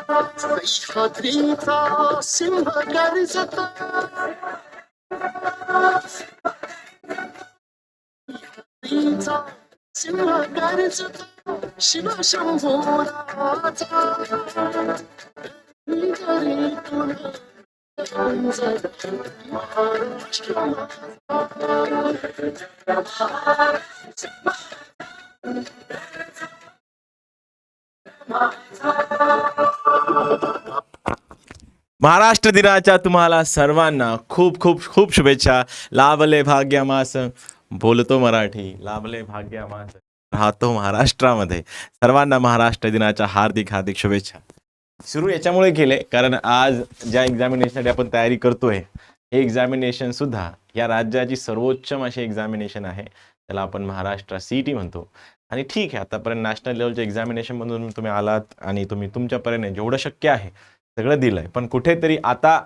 सह्याद्रीचा सिंह गर्जता, सह्याद्रीचा सिंह गर्जता, शिवशंभोराचा गरी तुला गंजत महाराष्ट्र महाराष्ट्र दिनाच्या तुम्हाला सर्वांना खूप खूप खूप शुभेच्छा. लाभले भाग्यमास, बोलतो मराठी, लाभले भाग्यमास, राहतो महाराष्ट्रामध्ये. सर्वांना महाराष्ट्र दिनाच्या हार्दिक हार्दिक शुभेच्छा. सुरू याच्यामुळे केले कारण आज ज्या एक्झामिनेशनसाठी आपण तयारी करतोय हे एक्झामिनेशन सुद्धा या राज्याची सर्वोच्चम अशी एक्झामिनेशन आहे. त्याला आपण महाराष्ट्र CET म्हणतो. आणि ठीक आहे, आतापर्यंत नॅशनल लेवलच्या एक्झामिनेशनमधून तुम्ही आलात आणि तुम्ही तुमच्यापर्यंत जेवढं शक्य आहे सगळं दिलंय, पण कुठेतरी आता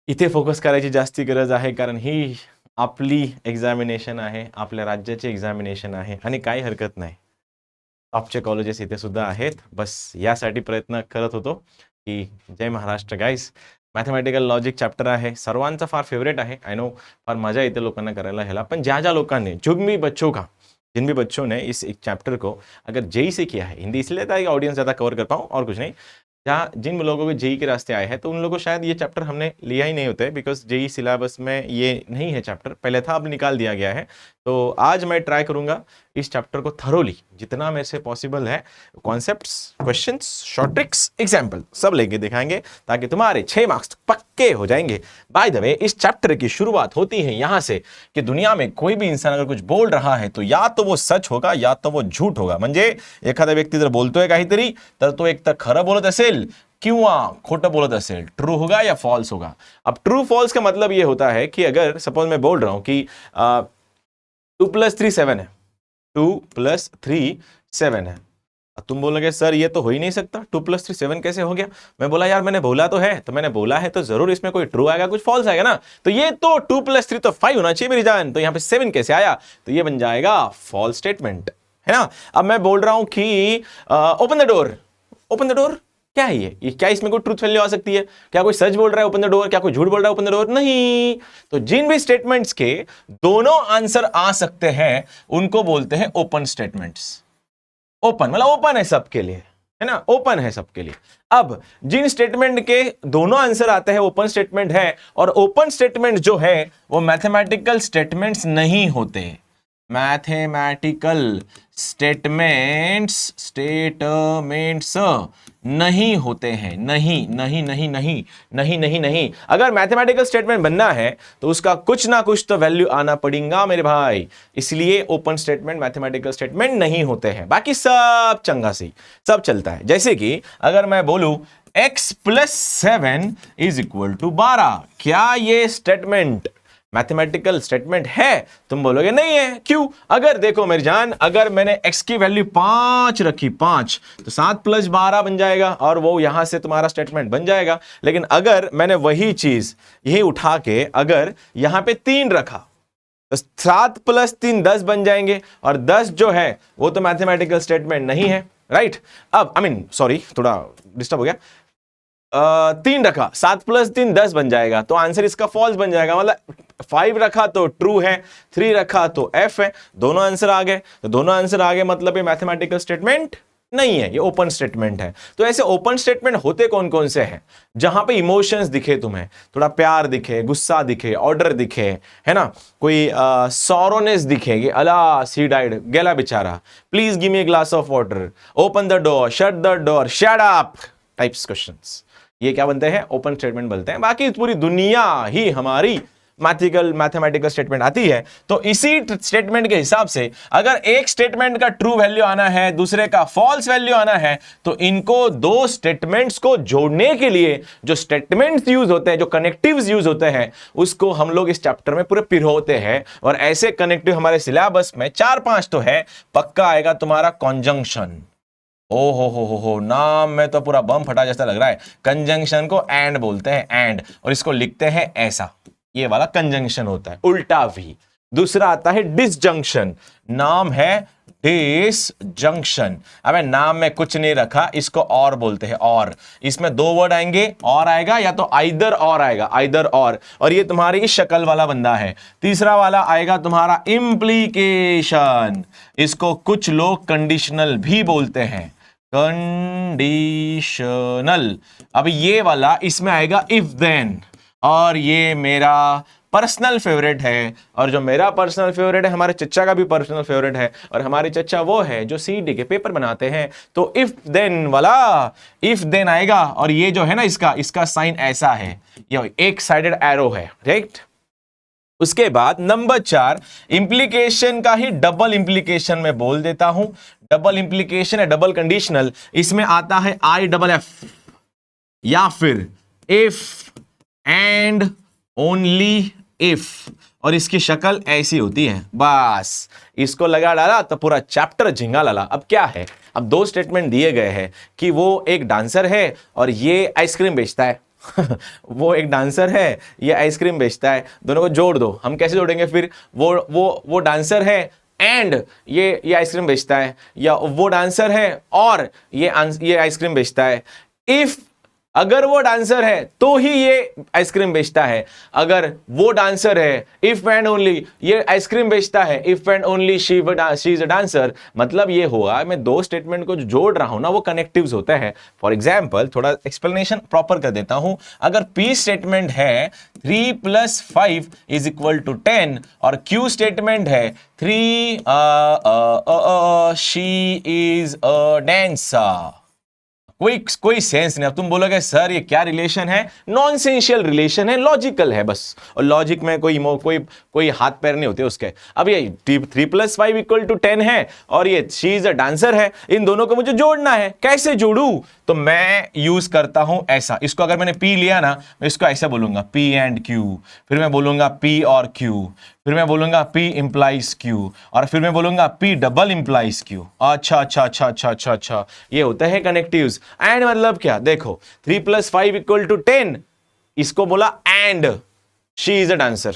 इथे फोकस करायची जास्ती गरज आहे कारण ही आपली एक्झामिनेशन आहे, आपल्या राज्याची एक्झामिनेशन आहे. आणि काही हरकत नाही, टॉपचे कॉलेजेस इथे सुद्धा आहेत. बस यासाठी प्रयत्न करत होतो की जय Maharashtra guys. Mathematical logic chapter आहे, सर्वांचा फार फेवरेट आहे. आय नो, फार मजा येते लोकांना करायला ह्याला. पण ज्या लोकांनी जिन भी बच्चों ने इस एक चैप्टर को अगर जेई से किया है, हिंदी इसलिए था कि ऑडियंस ज़्यादा कवर कर पाऊँ और कुछ नहीं, जिन लोगों को जेई के रास्ते आए हैं तो उन लोगों को शायद ये चैप्टर हमने लिया ही नहीं होता है, बिकॉज जेई सिलेबस में ये नहीं है चैप्टर. पहले था, अब निकाल दिया गया है. तो आज मैं ट्राई करूंगा इस चैप्टर को थरोली, जितना मेरे से पॉसिबल है, concepts, questions, short tricks, example सब लेके दिखाएंगे ताकि तुम्हारे 6 मार्क्स पक्के हो जाएंगे. बाय द वे, इस चैप्टर की शुरुआत होती है यहाँ से कि दुनिया में कोई भी इंसान अगर कुछ बोल रहा है तो या तो वो सच होगा या तो वो झूठ होगा. म्हणजे एखादा व्यक्ती जर बोलतोय काहीतरी तर तो एक तर खरं बोलत असेल किंवा खोटं बोलत असेल, ट्रू होगा या फॉल्स होगा. अब ट्रू फॉल्स का मतलब ये होता है कि अगर सपोज मैं बोल रहा हूं कि 2 + 3 7 है, 2 + 3 7 है. अब तुम बोलोगे सर ये तो हो ही नहीं सकता, 2 + 3 7 कैसे हो गया? मैं बोला यार मैंने बोला तो है, तो मैंने बोला है तो जरूर इसमें कोई ट्रू आएगा कुछ फॉल्स आएगा ना. तो ये तो 2 + 3 तो 5 होना चाहिए मेरी जान, तो यहाँ पे 7 कैसे आया? तो ये बन जाएगा फॉल्स स्टेटमेंट, है ना. अब मैं बोल रहा हूं कि open the door. Open the door क्या है ये क्या इसमें कोई ट्रूथ वैल्यू आ सकती है? क्या कोई सच बोल रहा है ओपन द डोर? क्या कोई झूठ बोल रहा है ओपन द डोर? नहीं. तो जिन भी स्टेटमेंट्स के दोनों आंसर आ सकते हैं उनको बोलते हैं ओपन स्टेटमेंट्स. ओपन मतलब ओपन है सबके लिए, है ना, ओपन है सबके लिए. अब जिन स्टेटमेंट के दोनों आंसर आते हैं ओपन स्टेटमेंट है, और ओपन स्टेटमेंट जो है वो मैथमेटिकल स्टेटमेंट्स नहीं होते. मैथमेटिकल स्टेटमेंट्स नहीं होते हैं. नहीं नहीं नहीं नहीं नहीं नहीं नहीं. अगर मैथमेटिकल स्टेटमेंट बनना है तो उसका कुछ ना कुछ तो वैल्यू आना पड़ेगा मेरे भाई. इसलिए ओपन स्टेटमेंट मैथमेटिकल स्टेटमेंट नहीं होते हैं. बाकी सब चंगा सी सब चलता है. जैसे कि अगर मैं बोलूं x + 7 = 12, क्या ये स्टेटमेंट मैथमेटिकल स्टेटमेंट है? तुम बोलोगे नहीं है. क्यों? अगर देखो मेरी जान, अगर मैंने x की वैल्यू 5 रखी, 5, तो 7 + 12 बन जाएगा और वो यहां से तुम्हारा स्टेटमेंट बन जाएगा. लेकिन अगर मैंने वही चीज यही उठा के अगर यहां पे 3 रखा तो 7 + 3 10 बन जाएंगे, और 10 जो है वो तो मैथमेटिकल स्टेटमेंट नहीं है, राइट. अब सॉरी थोड़ा डिस्टर्ब हो गया. 3 रखा, 7 + 3 10 बन जाएगा, तो आंसर इसका फॉल्स बन जाएगा. मतलब 5 रखा तो ट्रू है, 3 रखा तो एफ है. दोनों आंसर आ गए, तो दोनों आंसर आ गए मतलब ये मैथमेटिकल स्टेटमेंट नहीं है, ये ओपन स्टेटमेंट है. तो ऐसे ओपन स्टेटमेंट होते कौन कौन से हैं? जहां पे इमोशंस दिखे, तुम्हें थोड़ा प्यार दिखे, गुस्सा दिखे, ऑर्डर दिखे, है ना, कोई सॉरोनेस दिखे कि अला सी डाइड, गेला बेचारा, please give me a glass of water, open the door, shut the door, shut up types questions, ये क्या बनते हैं? ओपन स्टेटमेंट बनते हैं. बाकी पूरी दुनिया ही हमारी मैथमेटिकल स्टेटमेंट आती है. तो इसी स्टेटमेंट के हिसाब से अगर एक स्टेटमेंट का ट्रू वैल्यू आना है, दूसरे का फॉल्स वैल्यू आना है, तो इनको दो स्टेटमेंट्स को जोड़ने के लिए जो स्टेटमेंट्स यूज होते हैं, जो कनेक्टिव्स यूज होते हैं, उसको हम लोग इस चैप्टर में पूरे पिरोते हैं. और ऐसे कनेक्टिव हमारे सिलेबस में 4-5 तो है. पक्का आएगा तुम्हारा कॉन्जंक्शन. ओ हो, नाम में तो पूरा बम फटा जैसा लग रहा है. कंजंक्शन को एंड बोलते हैं, एंड, और इसको लिखते हैं ऐसा, ये वाला कंजंक्शन होता है, उल्टा भी. दूसरा आता है डिसजंक्शन, नाम है डिसजंक्शन। अबे नाम में कुछ नहीं रखा, इसको और बोलते हैं। और इसमें दो वर्ड आएंगे, और आएगा या तो आइदर और आएगा, आइदर और ये तुम्हारी इस शक्ल वाला बंदा है। तीसरा वाला आएगा तुम्हारा इम्प्लीकेशन, इसको कुछ लोग कंडीशनल भी बोलते हैं, कंडीशनल। अब ये वाला इसमें आएगा इफ देन, और ये मेरा पर्सनल फेवरेट है, और जो मेरा पर्सनल फेवरेट है हमारे चच्चा का भी पर्सनल फेवरेट है, और हमारे चच्चा वो है जो सीडी के पेपर बनाते हैं। तो इफ देन वाला, इफ देन आएगा, और ये जो है ना इसका साइन ऐसा है, ये एक साइडेड एरो है, राइट। उसके बाद नंबर 4, इंप्लीकेशन का ही डबल इंप्लीकेशन में बोल देता हूं। डबल इंप्लीकेशन है, डबल कंडीशनल, इसमें आता है IFF या फिर इफ एंड ओनली इफ, और इसकी शक्ल ऐसी होती है। बस इसको लगा डाला तो पूरा चैप्टर झिंगा लाला। अब क्या है, अब दो स्टेटमेंट दिए गए हैं कि वो एक डांसर है और ये आइसक्रीम बेचता है। वो एक डांसर है, ये आइसक्रीम बेचता है, दोनों को जोड़ दो। हम कैसे जोड़ेंगे फिर? वो डांसर है एंड ये आइसक्रीम बेचता है, या वो डांसर है और ये आइसक्रीम बेचता है। इफ अगर वो डांसर है तो ही ये आइसक्रीम बेचता है, अगर वो डांसर है इफ एंड ओनली ये आइसक्रीम बेचता है, if and only she is a dancer. मतलब ये हुआ, मैं दो स्टेटमेंट को जो जोड़ रहा हूं ना वो कनेक्टिव्स होते हैं। फॉर एग्जाम्पल थोड़ा एक्सप्लेनेशन प्रॉपर कर देता हूं। अगर P स्टेटमेंट है 3 + 5 = 10 और Q स्टेटमेंट है 3 शी इज अ डांसर, कोई सेंस नहीं। अब तुम बोलोगे सर ये क्या रिलेशन है? नॉनसेंशियल रिलेशन है, लॉजिकल है बस, और लॉजिक में कोई हाथ पैर नहीं होते उसके। अब ये 3 + 5 = 10 है और ये शी इज अ डांसर है, इन दोनों को मुझे जोड़ना है। कैसे जोड़ू? तो मैं यूज करता हूं ऐसा, इसको अगर मैंने P लिया ना, मैं इसको ऐसे बोलूंगा P एंड Q, फिर मैं बोलूंगा P और Q, फिर मैं बोलूंगा P इंप्लाइज Q, और फिर मैं बोलूंगा P डबल इंप्लाइज Q। अच्छा, ये होते हैं कनेक्टिव्स। एंड मतलब क्या? देखो 3 + 5 = 10, इसको बोला and she is a dancer.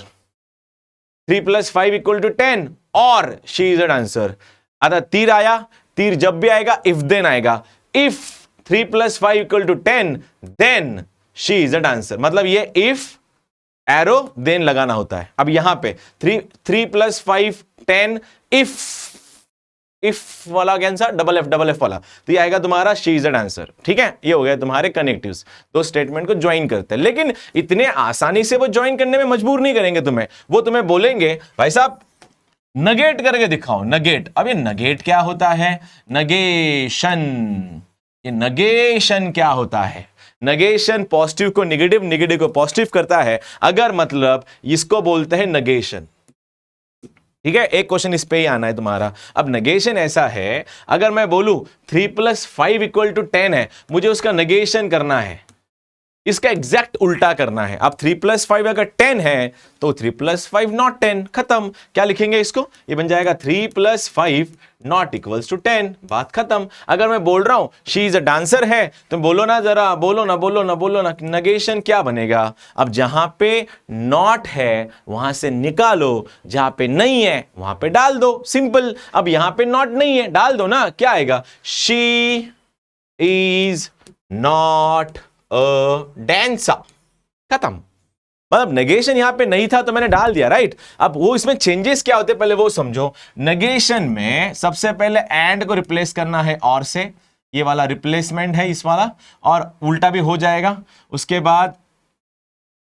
3 + 5 = 10 और शी इज अ डांसर। अतः तीर आया, तीर जब भी आएगा इफ देन आएगा। If 3 + 5 = 10 then she is a dancer. मतलब ये इफ एरो देन लगाना होता है। अब यहां पे 3 + 5 10 इफ वाला कैन सा डबल एफ वाला, तो ये आएगा तुम्हारा शी इज अ डांसर। ठीक है, ये हो गया तुम्हारे कनेक्टिव्स। दो स्टेटमेंट को ज्वाइन करते हैं, लेकिन इतने आसानी से वो ज्वाइन करने में मजबूर नहीं करेंगे तुम्हें। वो तुम्हें बोलेंगे भाई साहब नगेट करके दिखाओ। नगेट, अब ये नगेट क्या होता है? नगेशन, ये नगेशन क्या होता है? नगेशन पॉजिटिव को नेगेटिव, नेगेटिव को पॉजिटिव करता है, अगर मतलब इसको बोलते हैं नगेशन। ठीक है, एक क्वेश्चन इस पे ही आना है तुम्हारा। अब नगेशन ऐसा है, अगर मैं बोलूं 3 + 5 = 10 है, मुझे उसका नगेशन करना है, इसका एग्जैक्ट उल्टा करना है। अब 3 + 5 अगर 10 है तो 3 + 5 नॉट 10, खत्म। क्या लिखेंगे इसको? ये बन जाएगा 3 + 5 नॉट इक्वल्स टू 10, बात खत्म। अगर मैं बोल रहा हूं शी इज अ डांसर है, तो बोलो ना जरा, बोलो ना, नगेशन क्या बनेगा? अब जहां पे नॉट है वहां से निकालो, जहां पे नहीं है वहां पे डाल दो, सिंपल। अब यहां पे नॉट नहीं है, डाल दो ना, क्या आएगा? शी इज नॉट डांसर, खत्म। मतलब नेगेशन यहां पे नहीं था तो मैंने डाल दिया, राइट। अब वो इसमें चेंजेस क्या होते हैं पहले वो समझो। नेगेशन में सबसे पहले एंड को रिप्लेस करना है और से, ये वाला रिप्लेसमेंट है इस वाला, और उल्टा भी हो जाएगा। उसके बाद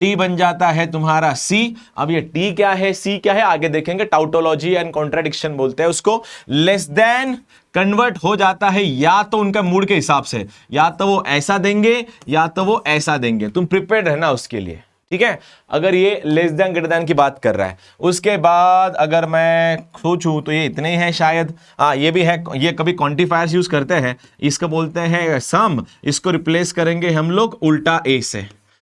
T बन जाता है तुम्हारा C। अब ये T क्या है, C क्या है, आगे देखेंगे। टाउटोलॉजी एंड कॉन्ट्राडिक्शन बोलते हैं उसको। लेस देन कन्वर्ट हो जाता है या तो उनका मूड के हिसाब से, या तो वो ऐसा देंगे या तो वो ऐसा देंगे। तुम प्रिपेयर्ड रहना उसके लिए, ठीक है। अगर ये लेस देन ग्रेटर देन की बात कर रहा है। उसके बाद अगर मैं सोचूं तो ये इतने ही हैं शायद। ये भी है, ये कभी क्वांटिफायर्स यूज करते हैं, इसको बोलते हैं सम, इसको रिप्लेस करेंगे हम लोग उल्टा ए से।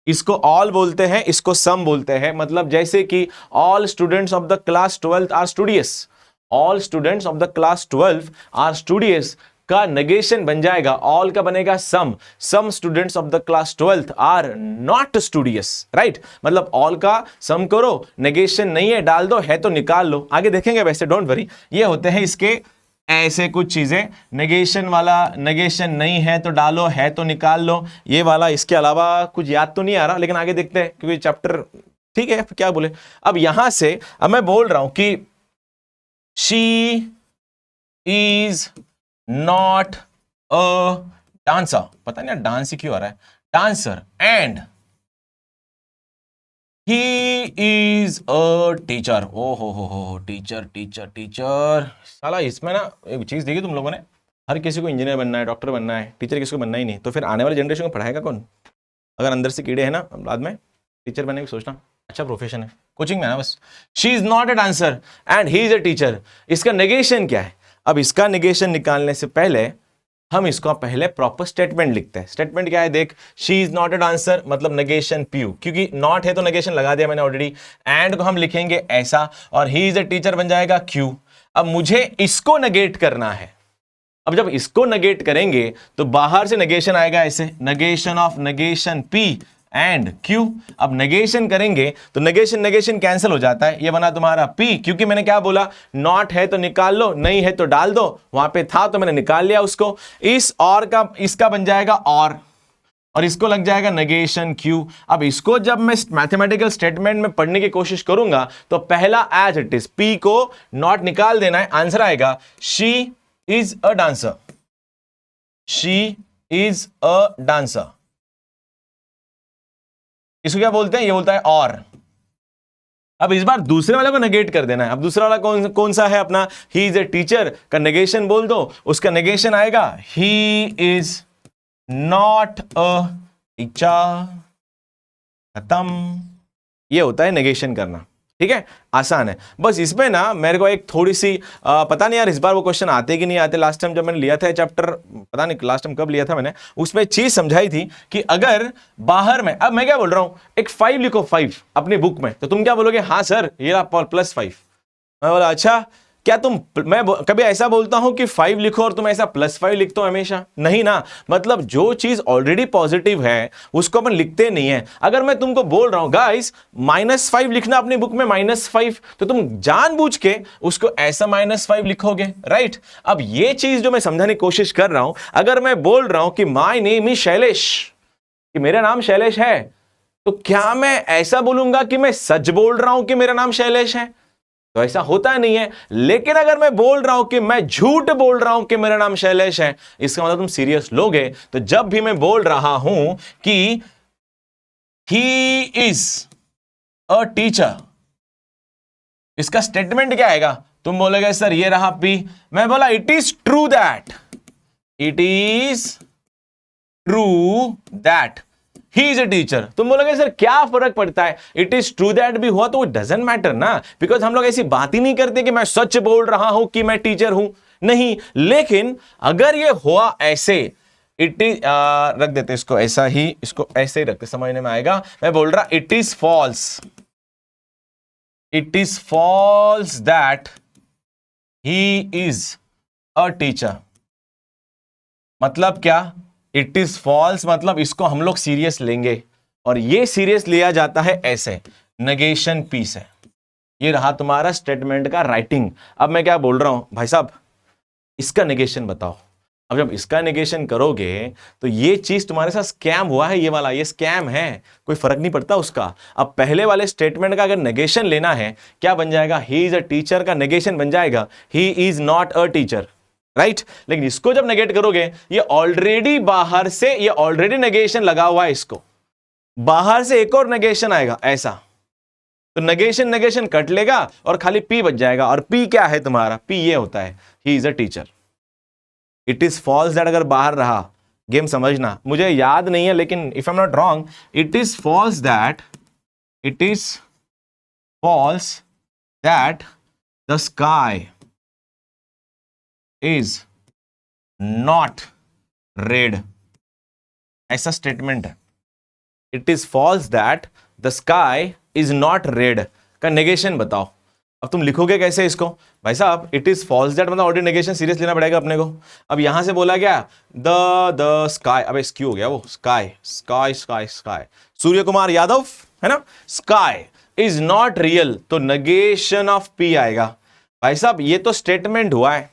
इसको ऑल बोलते हैं, इसको सम बोलते हैं। मतलब जैसे कि all students of the class 12 are studious, all students of the class 12 are studious का नेगेशन बन जाएगा, ऑल का बनेगा some students of the class 12 are not studious, right. मतलब ऑल का सम करो, नेगेशन नहीं है डाल दो, है तो निकाल लो। आगे देखेंगे वैसे, डोंट वरी। ये होते हैं इसके ऐसे कुछ चीजें, नेगेशन वाला, नेगेशन नहीं है तो डालो, है तो निकाल लो, ये वाला। इसके अलावा कुछ याद तो नहीं आ रहा, लेकिन आगे देखते हैं क्योंकि चैप्टर ठीक है, क्या बोले। अब यहां से अब मैं बोल रहा हूं कि she is not a dancer, पता नहीं डांस ही क्यों आ रहा है, dancer, and he is a teacher. ओ हो, टीचर टीचर टीचर, साला इसमें ना एक चीज देखी तुम लोगों ने, हर किसी को इंजीनियर बनना है, डॉक्टर बनना है, टीचर किसी को बनना ही नहीं, तो फिर आने वाले जनरेशन को पढ़ाएगा कौन? अगर अंदर से कीड़े हैं ना, बाद में टीचर बनने की सोचना अच्छा प्रोफेशन है, कोचिंग में ना बस। She is not a dancer and he is a teacher, इसका नेगेशन क्या है? अब इसका नेगेशन निकालने से पहले हम इसको पहले प्रॉपर स्टेटमेंट लिखते हैं। स्टेटमेंट क्या है देख, she is not a dancer मतलब नेगेशन पी यू, क्योंकि नॉट है तो नेगेशन लगा दिया मैंने ऑलरेडी। एंड को हम लिखेंगे ऐसा, और ही इज ए टीचर बन जाएगा क्यू। अब मुझे इसको नेगेट करना है। अब जब इसको नेगेट करेंगे तो बाहर से नेगेशन आएगा ऐसे, negation of negation P and Q. अब नेगेशन करेंगे तो नेगेशन नेगेशन कैंसिल हो जाता है, ये बना तुम्हारा पी, क्योंकि मैंने क्या बोला, नॉट है तो निकाल लो, नहीं है तो डाल दो, वहां पे था तो मैंने निकाल लिया उसको। इस और का इसका बन जाएगा और इसको लग जाएगा नेगेशन क्यू। अब इसको जब मैं मैथमेटिकल स्टेटमेंट में पढ़ने की कोशिश करूंगा तो पहला एज इट इज, पी को नॉट निकाल देना है, आंसर आएगा she is a dancer, she is a dancer. इसको क्या बोलते हैं, ये बोलता है और। अब इस बार दूसरे वाले को नेगेट कर देना है। अब दूसरा वाला कौन सा है अपना, ही इज ए टीचर का नेगेशन बोल दो, उसका नेगेशन आएगा ही इज नॉट अ टीचर, खत्म। ये होता है नेगेशन करना, ठीक है, आसान है। बस इसमें ना मेरे को एक थोड़ी सी पता नहीं यार इस बार वो क्वेश्चन आते कि नहीं आते। लास्ट टाइम जब मैंने लिया था चैप्टर, पता नहीं लास्ट टाइम कब लिया था मैंने, उसमें चीज समझाई थी कि अगर बाहर में, अब मैं क्या बोल रहा हूं, एक 5 लिखो, 5 अपनी बुक में, तो तुम क्या बोलोगे, हाँ सर ये रहा +5। मैं बोला अच्छा, क्या तुम, मैं कभी ऐसा बोलता हूं कि 5 लिखो और तुम ऐसा +5 लिखते हो हमेशा? नहीं ना, मतलब जो चीज ऑलरेडी पॉजिटिव है उसको अपन लिखते नहीं है। अगर मैं तुमको बोल रहा हूं गाइस -5 लिखना अपनी बुक में, -5, तो तुम जानबूझ के उसको ऐसा -5 लिखोगे, राइट? अब ये चीज जो मैं समझाने की कोशिश कर रहा हूं, अगर मैं बोल रहा हूं कि माय नेम इज शैलेश, कि मेरा नाम शैलेश है, तो क्या मैं ऐसा बोलूंगा कि मैं सच बोल रहा हूं कि मेरा नाम शैलेश है? तो ऐसा होता नहीं है। लेकिन अगर मैं बोल रहा हूं कि मैं झूठ बोल रहा हूं कि मेरा नाम शैलेश है, इसका मतलब तुम सीरियस लोगे। तो जब भी मैं बोल रहा हूं कि ही इज अ टीचर, इसका स्टेटमेंट क्या आएगा? तुम बोलोगे सर ये रहा पी, मैं बोला it is true that, it is true that he is a teacher. तुम बोलोगे सर क्या फर्क पड़ता है, इट इज ट्रू दैट भी हुआ तो डजंट मैटर ना, बिकॉज हम लोग ऐसी बात ही नहीं करते कि मैं सच बोल रहा हूं कि मैं टीचर हूं, नहीं। लेकिन अगर ये हुआ ऐसे, इट इज रख देते इसको ऐसा ही, इसको ऐसे ही रखते, समझने में आएगा। मैं बोल रहा it is false, it is false that he is a teacher, मतलब क्या, इट इज फॉल्स मतलब इसको हम लोग सीरियस लेंगे, और ये सीरियस लिया जाता है ऐसे, नेगेशन पी से। ये रहा तुम्हारा स्टेटमेंट का राइटिंग। अब मैं क्या बोल रहा हूं भाई साहब, इसका नेगेशन बताओ। अब जब इसका नेगेशन करोगे तो ये चीज तुम्हारे साथ स्कैम हुआ है, ये वाला, ये स्कैम है, कोई फर्क नहीं पड़ता उसका। अब पहले वाले स्टेटमेंट का अगर नेगेशन लेना है, क्या बन जाएगा, ही इज अ टीचर का नेगेशन बन जाएगा ही is not a teacher, right? लेकिन इसको जब नेगेट करोगे, ये ऑलरेडी बाहर से, ये ऑलरेडी नेगेशन लगा हुआ है, इसको बाहर से एक और नेगेशन आएगा ऐसा, तो नेगेशन नेगेशन कट लेगा और खाली पी बच जाएगा। और पी क्या है तुम्हारा, पी ये होता है he is a teacher. It is false that अगर बाहर रहा, गेम समझना, मुझे याद नहीं है लेकिन if I am not wrong, it is false that, it is false that the sky is not red, ऐसा स्टेटमेंट है। It is false that the sky is not red का नेगेशन बताओ। अब तुम लिखोगे कैसे इसको भाई साहब, इट इज फॉल्स दैट मतलब ऑलरेडी नेगेशन सीरियस लेना पड़ेगा अपने को। अब यहां से बोला गया द स्काई, अब स्क्यू हो गया वो, sky sky sky sky, Surya Kumar Yadav है ना, स्काई इज नॉट रियल, तो नेगेशन ऑफ पी आएगा। भाई साहब ये तो स्टेटमेंट हुआ है,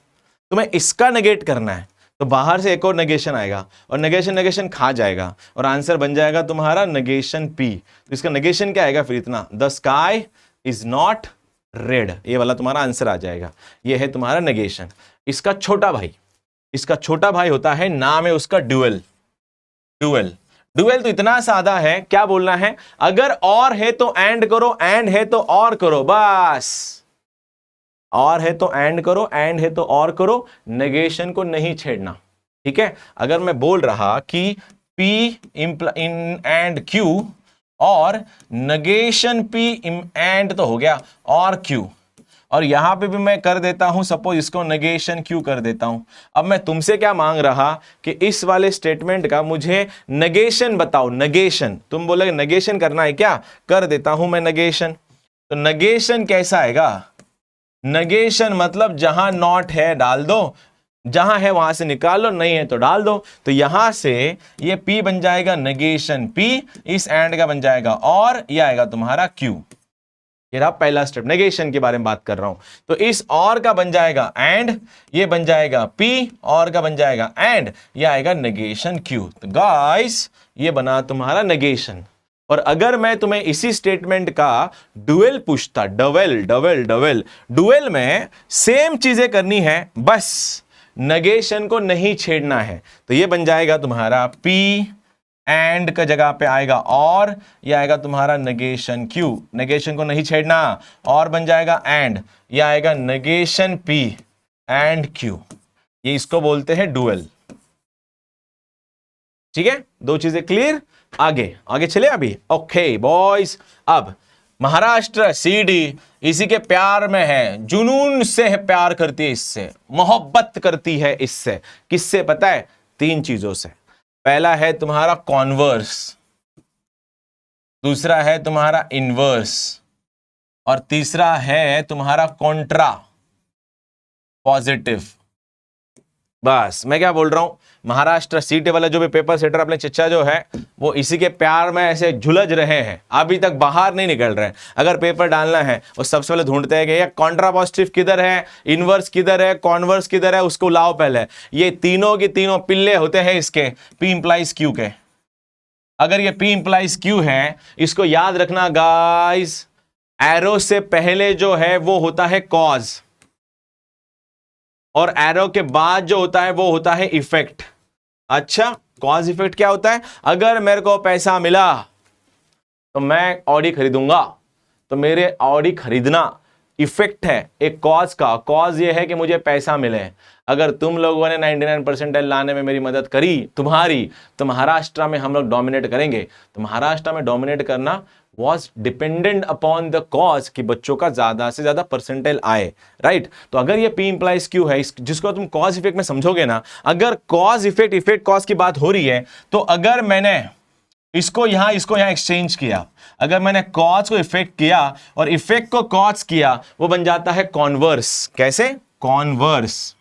तुम्हें इसका नेगेट करना है तो बाहर से एक और नेगेशन आएगा और नेगेशन नेगेशन खा जाएगा और आंसर बन जाएगा तुम्हारा नेगेशन पी। तो इसका नेगेशन क्या आएगा फिर इतना, the sky is not red, ये वाला तुम्हारा आंसर आ जाएगा। ये है तुम्हारा नेगेशन। इसका छोटा भाई होता है, नाम है उसका ड्यूअल। ड्यूअल तो इतना सादा है, क्या बोलना है, अगर और है तो एंड करो, एंड है तो और करो, बस। और है तो एंड करो, एंड है तो और करो, नेगेशन को नहीं छेड़ना। ठीक है, अगर मैं बोल रहा कि P इन एंड Q और नेगेशन P एंड तो हो गया और Q, और यहां पे भी मैं कर देता हूं सपोज इसको नेगेशन Q कर देता हूं। अब मैं तुमसे क्या मांग रहा कि इस वाले स्टेटमेंट का मुझे नेगेशन बताओ, नेगेशन। तुम बोलोगे नेगेशन करना है क्या, कर देता हूं मैं नेगेशन। तो नेगेशन कैसा आएगा, नेगेशन मतलब जहां नॉट है डाल दो, जहां है वहां से निकाल लो, नहीं है तो डाल दो। तो यहां से ये P बन जाएगा नेगेशन P, इस एंड का बन जाएगा और ये आएगा तुम्हारा Q। ये रहा पहला स्टेप, नेगेशन के बारे में बात कर रहा हूं। तो इस और का बन जाएगा एंड, ये बन जाएगा P, और का बन जाएगा एंड, ये आएगा नेगेशन Q। तो गाइस ये बना तुम्हारा नेगेशन। और अगर मैं तुम्हें इसी स्टेटमेंट का डुएल पूछता, डुएल में सेम चीजें करनी है, बस नेगेशन को नहीं छेड़ना है। तो ये बन जाएगा तुम्हारा P एंड का जगह पे आएगा और, ये आएगा तुम्हारा नेगेशन Q, नेगेशन को नहीं छेड़ना, और बन जाएगा एंड, ये आएगा नेगेशन P एंड Q। ये इसको बोलते हैं डुएल। ठीक है, दो चीजें क्लियर। आगे चले अभी। ओके बॉयज, अब महाराष्ट्र सीडी इसी के प्यार में है, जुनून से है, प्यार करती है इससे, मोहब्बत करती है इससे। किससे पता है, तीन चीजों से। पहला है तुम्हारा कॉन्वर्स, दूसरा है तुम्हारा इनवर्स, और तीसरा है तुम्हारा कॉन्ट्रा पॉजिटिव। बस मैं क्या बोल रहा हूं, महाराष्ट्र सीटी वाला जो भी पेपर सेटर अपने चचा जो है वो इसी के प्यार में ऐसे झुलझ रहे हैं, अभी तक बाहर नहीं निकल रहे हैं। अगर पेपर डालना है वो सबसे पहले ढूंढते हैं कि ये कॉन्ट्रा पॉजिटिव किधर है, इनवर्स किधर है, कॉन्वर्स किधर है, उसको लाओ पहले। ये तीनों की तीनों पिल्ले होते हैं इसके P इंप्लाइज Q के। अगर ये P इंप्लाइज Q है, इसको याद रखना गाइस, एरो से पहले जो है वो होता है कॉज, और एरो के बाद जो होता है वो होता है इफेक्ट। अच्छा, कॉज इफेक्ट क्या होता है, अगर मेरे को पैसा मिला तो मैं ऑडी खरीदूंगा, तो मेरे ऑडी खरीदना इफेक्ट है एक कॉज का। कॉज ये है कि मुझे पैसा मिले। अगर तुम लोगों ने 99 परसेंटाइल लाने में मेरी मदद करी तुम्हारी, तो महाराष्ट्र में हम लोग डोमिनेट करेंगे। तो महाराष्ट्र में डोमिनेट करना was dependent upon the cause कि बच्चों का ज्यादा से ज्यादा परसेंटाइल आए, राइट। तो अगर ये P इंप्लाइज Q है, जिसको तुम कॉज इफेक्ट में समझोगे ना, अगर कॉज इफेक्ट कॉज की बात हो रही है, तो अगर मैंने इसको यहां एक्सचेंज किया, अगर मैंने कॉज को इफेक्ट किया और इफेक्ट को कॉज किया, वो बन जाता है कॉन्वर्स। कैसे, कॉन्वर्स।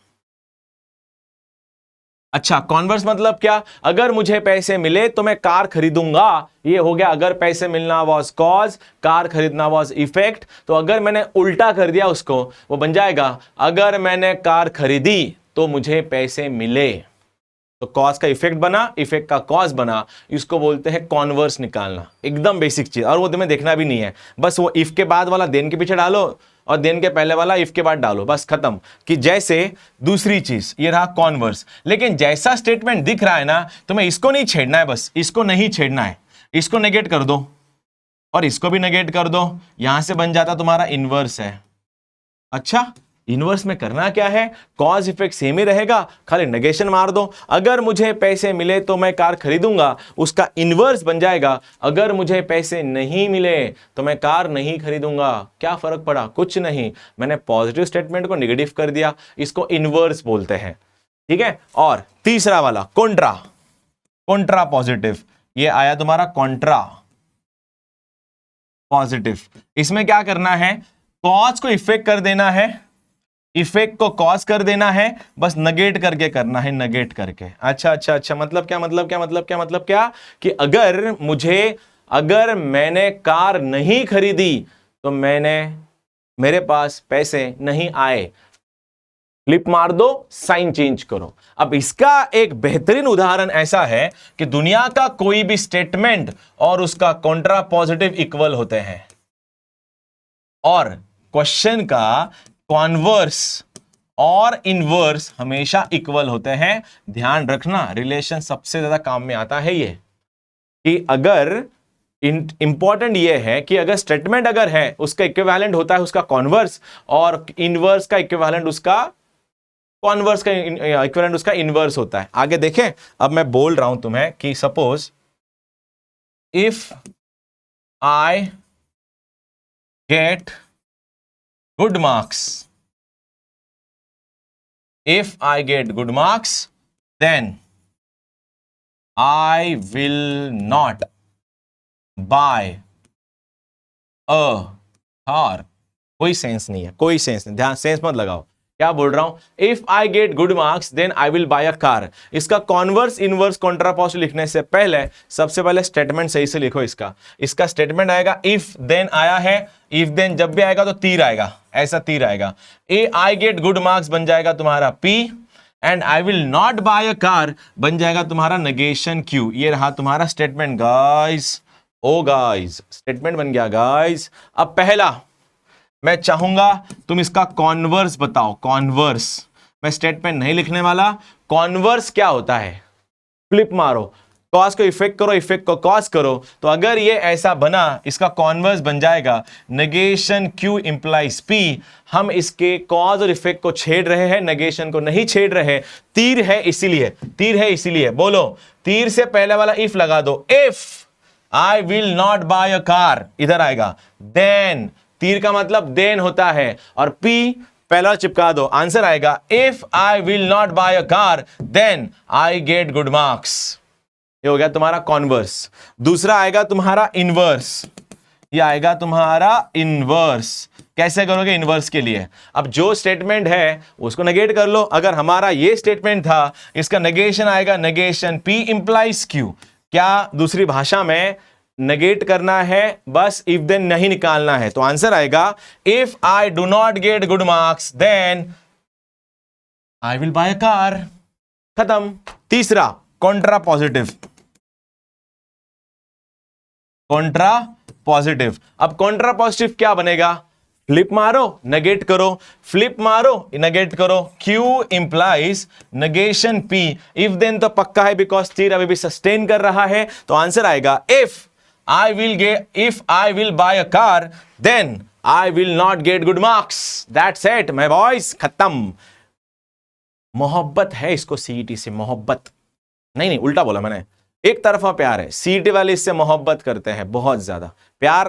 अच्छा, कॉन्वर्स मतलब क्या, अगर मुझे पैसे मिले तो मैं कार खरीदूंगा, ये हो गया अगर पैसे मिलना वॉज कॉज, कार खरीदना वॉज इफेक्ट। तो अगर मैंने उल्टा कर दिया उसको, वो बन जाएगा अगर मैंने कार खरीदी तो मुझे पैसे मिले। तो कॉज का इफेक्ट बना, इफेक्ट का कॉज बना, इसको बोलते हैं कॉन्वर्स निकालना। एकदम बेसिक चीज, और वो तुम्हें देखना भी नहीं है, बस वो इफ के बाद वाला देन के पीछे डालो और देन के पहले वाला इफ के बाद डालो, बस खत्म। कि जैसे दूसरी चीज ये रहा कॉन्वर्स, लेकिन जैसा स्टेटमेंट दिख रहा है ना, तुम्हें इसको नहीं छेड़ना है, बस इसको नहीं छेड़ना है, इसको नेगेट कर दो और इसको भी नेगेट कर दो, यहां से बन जाता तुम्हारा इनवर्स है। अच्छा, इनवर्स में करना क्या है, कॉज इफेक्ट सेम ही रहेगा, खाली नेगेशन मार दो। अगर मुझे पैसे मिले तो मैं कार खरीदूंगा, उसका इनवर्स बन जाएगा अगर मुझे पैसे नहीं मिले तो मैं कार नहीं खरीदूंगा। क्या फर्क पड़ा, कुछ नहीं, मैंने पॉजिटिव स्टेटमेंट को नेगेटिव कर दिया, इसको इनवर्स बोलते हैं। ठीक है, और तीसरा वाला कॉन्ट्रा पॉजिटिव, ये आया तुम्हारा कॉन्ट्रा पॉजिटिव। इसमें क्या करना है, कॉज को इफेक्ट कर देना है, इफेक्ट को कॉज कर देना है, बस नेगेट करके करना है, नेगेट करके। अच्छा, मतलब क्या कि अगर मैंने कार नहीं खरीदी तो मेरे पास पैसे नहीं आए। फ्लिप मार दो, साइन चेंज करो। अब इसका एक बेहतरीन उदाहरण ऐसा है कि दुनिया का कोई भी स्टेटमेंट और उसका कॉन्ट्रा पॉजिटिव इक्वल होते हैं, और क्वेश्चन का कॉन्वर्स और इनवर्स हमेशा इक्वल होते हैं। ध्यान रखना, रिलेशन सबसे ज्यादा काम में आता है ये, कि अगर इंपॉर्टेंट ये है कि अगर स्टेटमेंट अगर है उसका इक्विवेलेंट होता है उसका कॉन्वर्स, और इनवर्स का इक्विवेलेंट उसका कॉन्वर्स का इक्विवेलेंट उसका इनवर्स होता है। आगे देखें, अब मैं बोल रहा हूं तुम्हें कि suppose if I get good marks, if I get good marks, then I will not buy a car. कोई सेंस नहीं है, कोई सेंस नहीं, ध्यान सेंस मत लगाओ। क्या बोल रहा हूं? If I get good marks then I will buy a car. इसका कॉन्वर्स इनवर्स कॉन्ट्रापोजिट लिखने से पहले सबसे पहले स्टेटमेंट सही से लिखो। इसका स्टेटमेंट आएगा इफ देन आया है, इफ देन जब भी आएगा तो तीर आएगा, ऐसा तीर आएगा। A I get good marks बन जाएगा तुम्हारा P, and I will not buy a car बन जाएगा तुम्हारा नेगेशन क्यू। ये रहा तुम्हारा statement guys. Oh guys, statement बन गया गाइस। अब पहला मैं चाहूंगा तुम इसका कॉन्वर्स बताओ। कॉन्वर्स, मैं स्टेटमेंट नहीं लिखने वाला। कॉन्वर्स क्या होता है? फ्लिप मारो, कॉस को इफेक्ट करो, इफेक्ट को कॉस करो। तो अगर ये ऐसा बना, इसका कॉन्वर्स बन जाएगा नेगेशन क्यू इंप्लाइज पी। हम इसके कॉज और इफेक्ट को छेड़ रहे हैं, नेगेशन को नहीं छेड़ रहे। तीर है इसीलिए, तीर है इसीलिए। बोलो, तीर से पहले वाला इफ लगा दो। If I will not buy a car इधर आएगा। देन, तीर का मतलब देन होता है, और पी पहला चिपका दो, आंसर आएगा if I will not buy a car then I get good marks. ये हो गया तुम्हारा कॉन्वर्स। दूसरा आएगा तुम्हारा इनवर्स, ये आएगा तुम्हारा इनवर्स। कैसे करोगे इनवर्स के लिए? अब जो स्टेटमेंट है उसको नेगेट कर लो। अगर हमारा ये स्टेटमेंट था, इसका नेगेशन आएगा नेगेशन पी इंप्लाइज क्यू। क्या दूसरी भाषा में नेगेट करना है, बस इफ देन नहीं निकालना है। तो आंसर आएगा if I do not get good marks then I will buy a car. खत्म। तीसरा कॉन्ट्रा पॉजिटिव, कॉन्ट्रा पॉजिटिव। अब कॉन्ट्रा पॉजिटिव क्या बनेगा? फ्लिप मारो, नेगेट करो, फ्लिप मारो, नेगेट करो। Q implies negation P। If then तो पक्का है, बिकॉज तीर अभी भी सस्टेन कर रहा है। तो आंसर आएगा if I will buy a car, then I will not get good marks. That's it, my boys. खत्म। मोहब्बत है इसको सीईटी से, मोहब्बत नहीं, उल्टा बोला मैंने। एक तरफा प्यार है, सीईटी वाले इससे मोहब्बत करते हैं बहुत ज्यादा। प्यार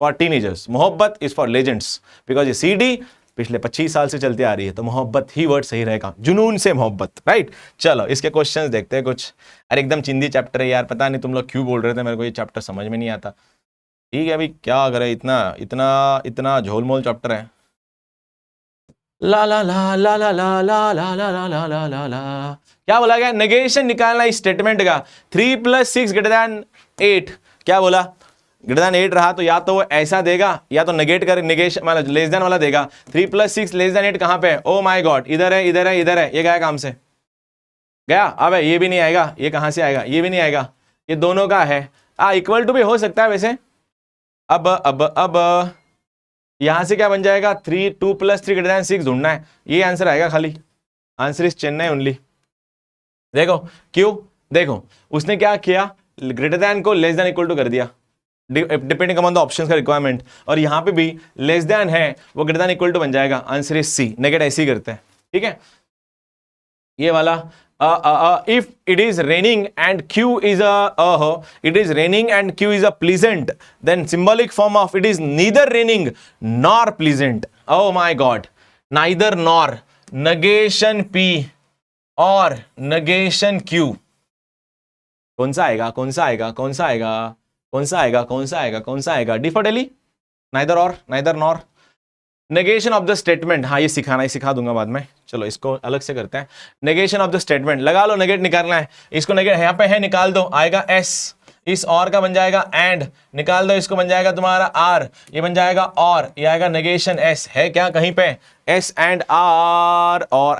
फॉर टीनेजर्स, मोहब्बत इज फॉर लेजेंड्स। बिकॉज ये सीईटी पिछले 25 साल से चलती आ रही है, तो मोहब्बत ही वर्ड सही रहेगा, जुनून से मोहब्बत, राइट। चलो इसके क्वेश्चंस देखते हैं कुछ। अरे एकदम चिंदी चैप्टर है यार, पता नहीं तुम लोग क्यों बोल रहे थे, मेरे को ये चैप्टर समझ में नहीं आता। ठीक है अभी क्या करे, इतना इतना इतना झोलमोल चैप्टर है। ला ला ला ला ला ला ला ला ला ला ला ला ला ला। क्या बोला गया? नेगेशन निकालना इस स्टेटमेंट का। 3 + 6 > 8। क्या बोला? ग्रेटर देन 8 रहा तो या तो वो ऐसा देगा, या तो नेगेट कर, नेगेशन मतलब लेस देन वाला देगा। 3 + 6 < 8 कहां पे है? ओ माय गॉड, इधर है, इधर है, इधर है। ये गया काम से, गया। अब ये भी नहीं आएगा, ये कहां से आएगा? ये भी नहीं आएगा, ये दोनों का है। इक्वल टू भी हो सकता है वैसे। अब यहां से क्या बन जाएगा? 2 + 3 > 6 ढूंढना है। ये आंसर आएगा खाली। Answer is Chennai only. देखो क्यों, देखो उसने क्या किया, ग्रेटर देन को लेस देन इक्वल टू कर दिया, डिपेंडिंग अपॉन द ऑप्शंस का रिक्वायरमेंट। और यहां पे भी लेस देन है, वो ग्रेटर देन इक्वल टू बन जाएगा। आंसर इज सी, नेगेट ऐसे ही करते हैं। ठीक है, ये वाला if it is raining and Q is a pleasant, then symbolic form of it is neither raining nor pleasant. Oh my God, neither nor, negation P और negation Q। कौन सा आएगा, कौन सा आएगा, कौन सा आएगा, कौन सा आएगा, कौन सा आएगा, कौन सा आएगा? डी फॉर डेली, नाइदर और, neither nor. Negation of the statement, हाँ ये सिखाना, ही सिखा दूंगा बाद में। चलो इसको अलग से करते हैं। नेगेशन ऑफ द स्टेटमेंट लगा लो, नेगेट निकालना है। इसको नेगेट यहाँ पे है, निकाल दो, आएगा एस। इस और का बन जाएगा एंड, निकाल दो, इसको बन जाएगा तुम्हारा आर, ये बन जाएगा और, ये आएगा नेगेशन एस। है क्या कहीं पे? एस एंड आर और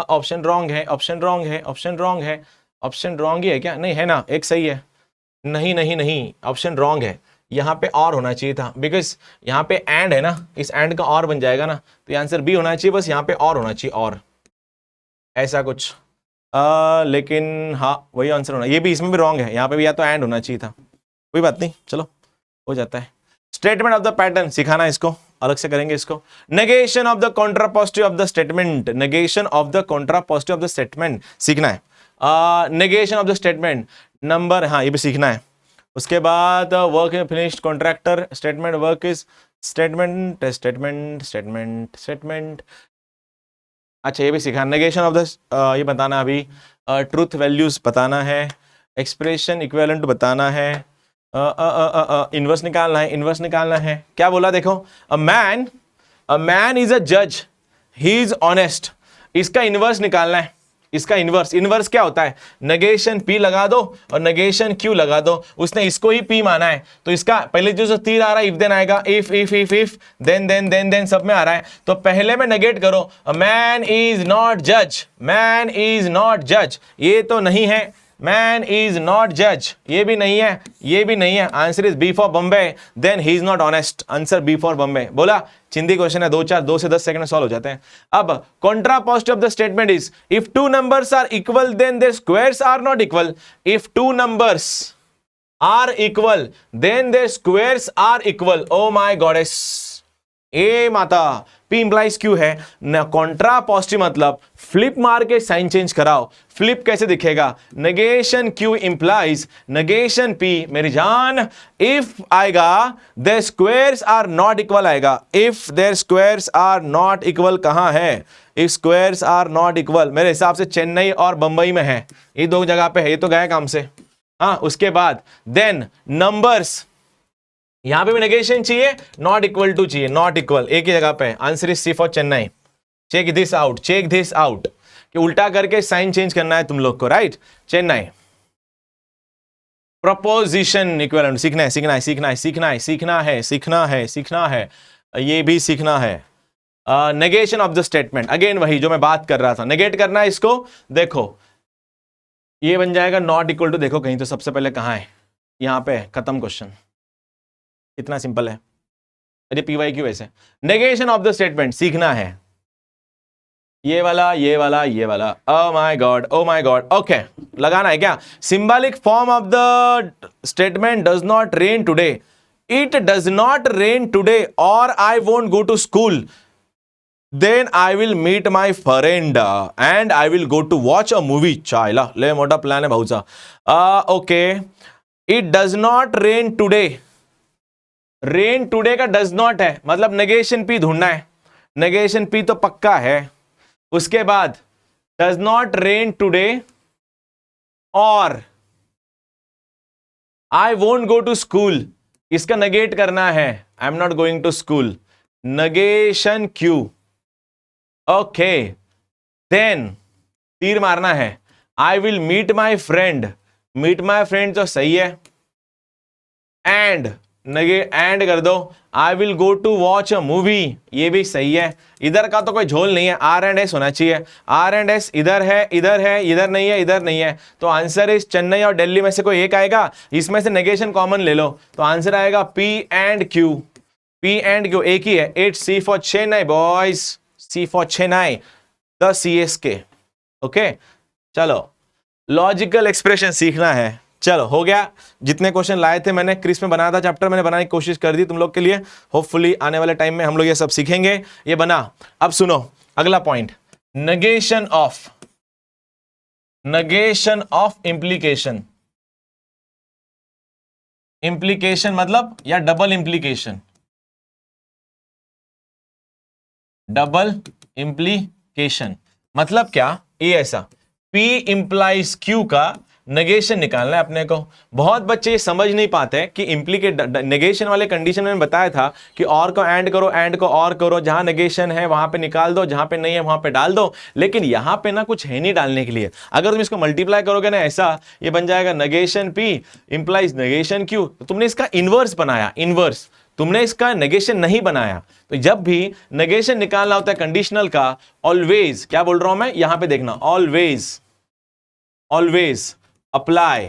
ऑप्शन रॉन्ग है, ऑप्शन रॉन्ग है, ऑप्शन रॉन्ग है, ऑप्शन रॉन्ग ही है क्या? नहीं है ना, एक सही है। नहीं नहीं नहीं, ऑप्शन रॉन्ग है, यहाँ पे और होना चाहिए था, बिकॉज यहाँ पे एंड है ना, इस एंड का और बन जाएगा ना, तो ये आंसर बी होना चाहिए, बस यहाँ पे और होना चाहिए, और ऐसा कुछ। लेकिन हाँ वही आंसर होना, ये भी इसमें भी रॉन्ग है, यहाँ पे भी या तो एंड होना चाहिए था, कोई बात नहीं, चलो हो जाता है। स्टेटमेंट ऑफ द पैटर्न सिखाना है, इसको अलग से करेंगे इसको। Negation of the contrapositive of the statement, negation of the contrapositive of the statement सीखना है। Negation of the statement number, हाँ ये भी सीखना है। उसके बाद work finished contractor statement, work is statement statement statement statement, अच्छा ये भी सीखा। नेगेशन ऑफ द ये बताना अभी, ट्रूथ वैल्यूज बताना है, एक्सप्रेशन इक्विवेलेंट बताना है, इनवर्स निकालना है, इनवर्स निकालना है। क्या बोला देखो, अ मैन इज अ जज, ही इज ऑनेस्ट, इसका इनवर्स निकालना है, इसका इनवर्स। इनवर्स क्या होता है, नेगेशन पी लगा दो और नेगेशन क्यू लगा दो, उसने इसको ही पी माना है, तो इसका पहले जो तीर आ रहा है इफ देन आएगा, इफ देन सब में आ रहा है, तो पहले में नेगेट करो, मैन इज नॉट जज, मैन इज नॉट जज, ये तो नहीं है, मैन इज नॉट जज, ये भी नहीं है, ये भी नहीं है, answer is B for Bombay, then he is not honest, answer B for Bombay. बोला, चिंदी क्वेश्चन है, 2 से 10 सेकंड में सॉल्व हो जाते हैं। अब contrapositive of the statement is, if two numbers are equal then their squares are not equal, if two numbers are equal then their squares are equal. Oh my goddess, ए माता, P implies Q है ना, Contra positive मतलब flip मार के sign change कराओ। Flip कैसे दिखेगा, negation Q implies negation P, मेरी जान। इफ आएगा their squares are not equal आएगा, if their squares are not equal कहां है, if squares are not equal मेरे हिसाब से चेन्नई और बंबई में है, ये 2 जगह पे है, ये तो गए काम से। हाँ उसके बाद देन नंबर्स, यहां पे भी नेगेशन चाहिए, नॉट इक्वल टू चाहिए, नॉट इक्वल एक ही जगह पे, answer is C for Chennai. Check this out, check this out, कि उल्टा करके साइन चेंज करना है तुम लोग को, राइट। चेन्नई प्रपोजिशन इक्विवेलेंट सीखना है, सीखना है, सीखना है, सीखना है, सीखना है, सीखना है, सीखना है, ये भी सीखना है। Negation of the statement, again वही जो मैं बात कर रहा था, नेगेट करना है इसको। देखो ये बन जाएगा नॉट इक्वल टू, देखो कहीं तो सबसे पहले कहां है, यहां पे खत्म क्वेश्चन, इतना सिंपल है। अरे PYQ ऐसे, नेगेशन ऑफ द स्टेटमेंट सीखना है, ये वाला ये वाला ये वाला, oh my god, oh my god, okay लगाना है क्या। Symbolic form of the statement, does not rain today, it does not rain today, और I won't go to school, then I will meet my friend and I will go to watch a movie। चाइला ले मोटा plan है भाऊसा। Okay, it does not rain today, rain today का does not है, मतलब negation P ढूंढना है, नेगेशन P तो पक्का है। उसके बाद डज नॉट रेन टुडे और I won't go to school, इसका नेगेट करना है, I am not going to school, negation Q। Okay, then तीर मारना है, I will meet my friend, meet my friend तो सही है, एंड एंड कर दो, I will go to watch a movie, ये भी सही है। इधर का तो कोई झोल नहीं है, R&S होना चाहिए, R&S इधर है, इधर है, इधर नहीं है, इधर नहीं है, तो आंसर इस चेन्नई और दिल्ली में से कोई एक आएगा, इसमें से नेगेशन कॉमन ले लो, तो आंसर आएगा P and Q, P and Q एक ही है। It's C for Chennai boys, C for Chennai, the CSK। Okay चलो, लॉजिकल एक्सप्रेशन सीखना है। चलो हो गया, जितने क्वेश्चन लाए थे मैंने, क्रिस में बनाया था चैप्टर, मैंने बनाने की कोशिश कर दी तुम लोग के लिए। होपफुली आने वाले टाइम में हम लोग ये सब सीखेंगे। ये बना, अब सुनो अगला point, negation of implication. Implication मतलब या डबल इंप्लीकेशन, डबल इंप्लीकेशन मतलब क्या, ये ऐसा P इंप्लाइज Q का नेगेशन निकालना है अपने को। बहुत बच्चे ये समझ नहीं पाते कि इंप्लीकेट नेगेशन वाले कंडीशन में बताया था कि और को ऐड करो, ऐड को और करो, जहां नेगेशन है वहां पे निकाल दो, जहां पे नहीं है वहां पे डाल दो, लेकिन यहां पे ना कुछ है नहीं डालने के लिए। अगर तुम इसको मल्टीप्लाई करोगे ना ऐसा, ये बन जाएगा negation P implies negation Q, तो तुमने इसका इनवर्स बनाया, इनवर्स, तुमने इसका नेगेशन नहीं बनाया। तो जब भी नेगेशन निकालना होता है कंडीशनल का, ऑलवेज, क्या बोल रहा हूं मैं, यहां पे देखना, ऑलवेज अप्लाई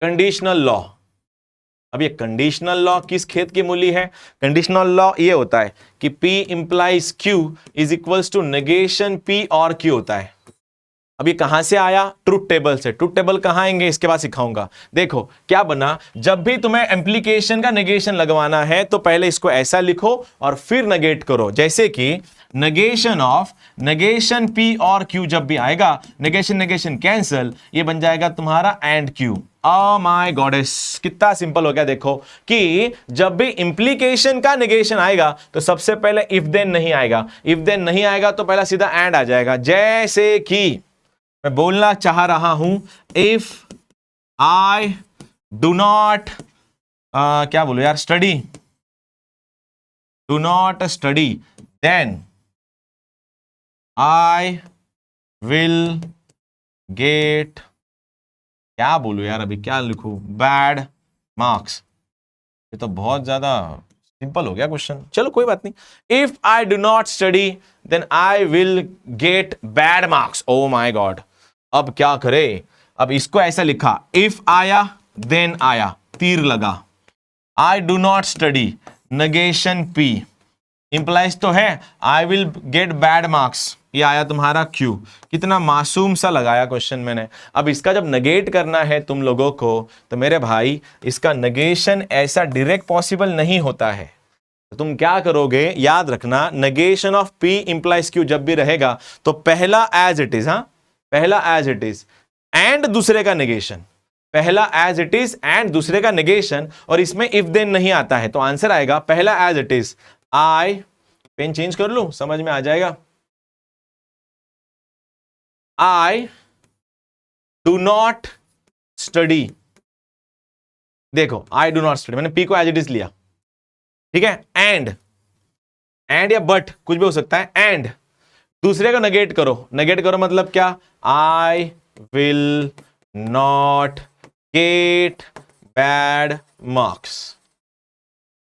कंडीशनल लॉ। अब ये कंडीशनल लॉ किस खेत की मूली है? कंडीशनल लॉ ये होता है कि P implies Q is equals to negation P और Q होता है। अब ये कहां से आया? ट्रुथ टेबल से। ट्रुथ टेबल कहां आएंगे इसके बाद सिखाऊंगा। देखो क्या बना, जब भी तुम्हें एम्प्लीकेशन का नेगेशन लगवाना है तो पहले इसको ऐसा लिखो और फिर नेगेट करो। जैसे कि नेगेशन ऑफ नेगेशन P और Q जब भी आएगा, नेगेशन कैंसल, ये बन जाएगा तुम्हारा and Q। O my goddess, कितना सिंपल हो गया। देखो कि जब भी इंप्लीकेशन का नेगेशन आएगा तो सबसे पहले इफ देन नहीं आएगा, इफ देन नहीं आएगा तो पहला सीधा एंड आ जाएगा। जैसे कि मैं बोलना चाह रहा हूं, इफ आई डू नॉट, क्या बोलो यार, study, do not study, then I will get, क्या बोलूं यार, अभी क्या लिखूं, बैड मार्क्स। ये तो बहुत ज्यादा सिंपल हो गया क्वेश्चन। चलो कोई बात नहीं। If I do not study then I will get bad marks. Oh my God, अब क्या करे? अब इसको ऐसा लिखा, इफ आया देन आया, तीर लगा, आई do not study, negation P implies तो है I will get bad marks, ये आया तुम्हारा Q। कितना मासूम सा लगाया क्वेश्चन मैंने। अब इसका जब नेगेट करना है तुम लोगों को तो मेरे भाई इसका नेगेशन ऐसा डायरेक्ट पॉसिबल नहीं होता है। तो तुम क्या करोगे, याद रखना, negation of P implies Q जब भी रहेगा तो पहला एज इट इज, हाँ पहला एज इट इज एंड दूसरे का नेगेशन, पहला एज इट इज एंड दूसरे का नेगेशन, और इसमें इफ देन नहीं आता है तो आंसर आएगा पहला as it is, I, pen change कर लूं समझ में आ जाएगा, आई डू नॉट स्टडी। देखो आई डू नॉट स्टडी, मैंने P को एज इट इज लिया, ठीक है, एंड या बट कुछ भी हो सकता है, एंड दूसरे को नेगेट करो मतलब क्या, आई will not gate bad marks,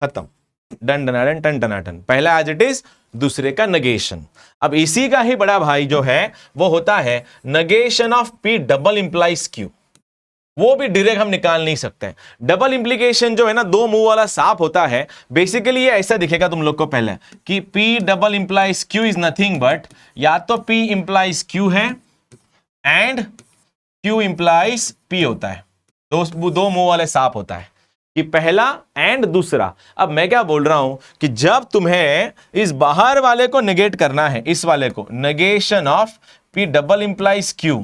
खत्म, डन डनाडन टन टनाटन। पहला एज इट इज, दूसरे का नेगेशन। अब इसी का ही बड़ा भाई जो है वो होता है negation of P double implies Q। वो भी डायरेक्ट हम निकाल नहीं सकते। डबल इंप्लीकेशन जो है ना, दो मुंह वाला सांप होता है। बेसिकली ये ऐसा दिखेगा तुम लोग को पहले कि P double implies Q is nothing but, या तो P इंप्लाइज Q है एंड Q इंप्लाइज P होता है। दो मुंह वाले सांप होता है कि पहला एंड दूसरा। अब मैं क्या बोल रहा हूं कि जब तुम्हें इस बाहर वाले को नेगेट करना है, इस वाले को, negation of P double implies Q,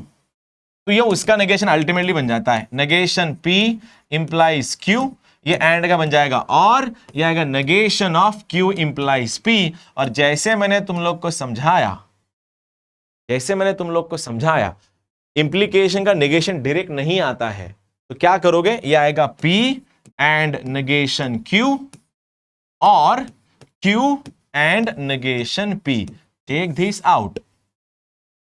तो ये उसका नेगेशन अल्टीमेटली बन जाता है नेगेशन P इंप्लाइज Q, ये एंड का बन जाएगा, और ये आएगा negation of Q implies P। और जैसे मैंने तुम लोग को समझाया, इंप्लीकेशन का नेगेशन डायरेक्ट नहीं आता है, तो क्या करोगे, ये आएगा P एंड नेगेशन Q और Q and negation P, take this out.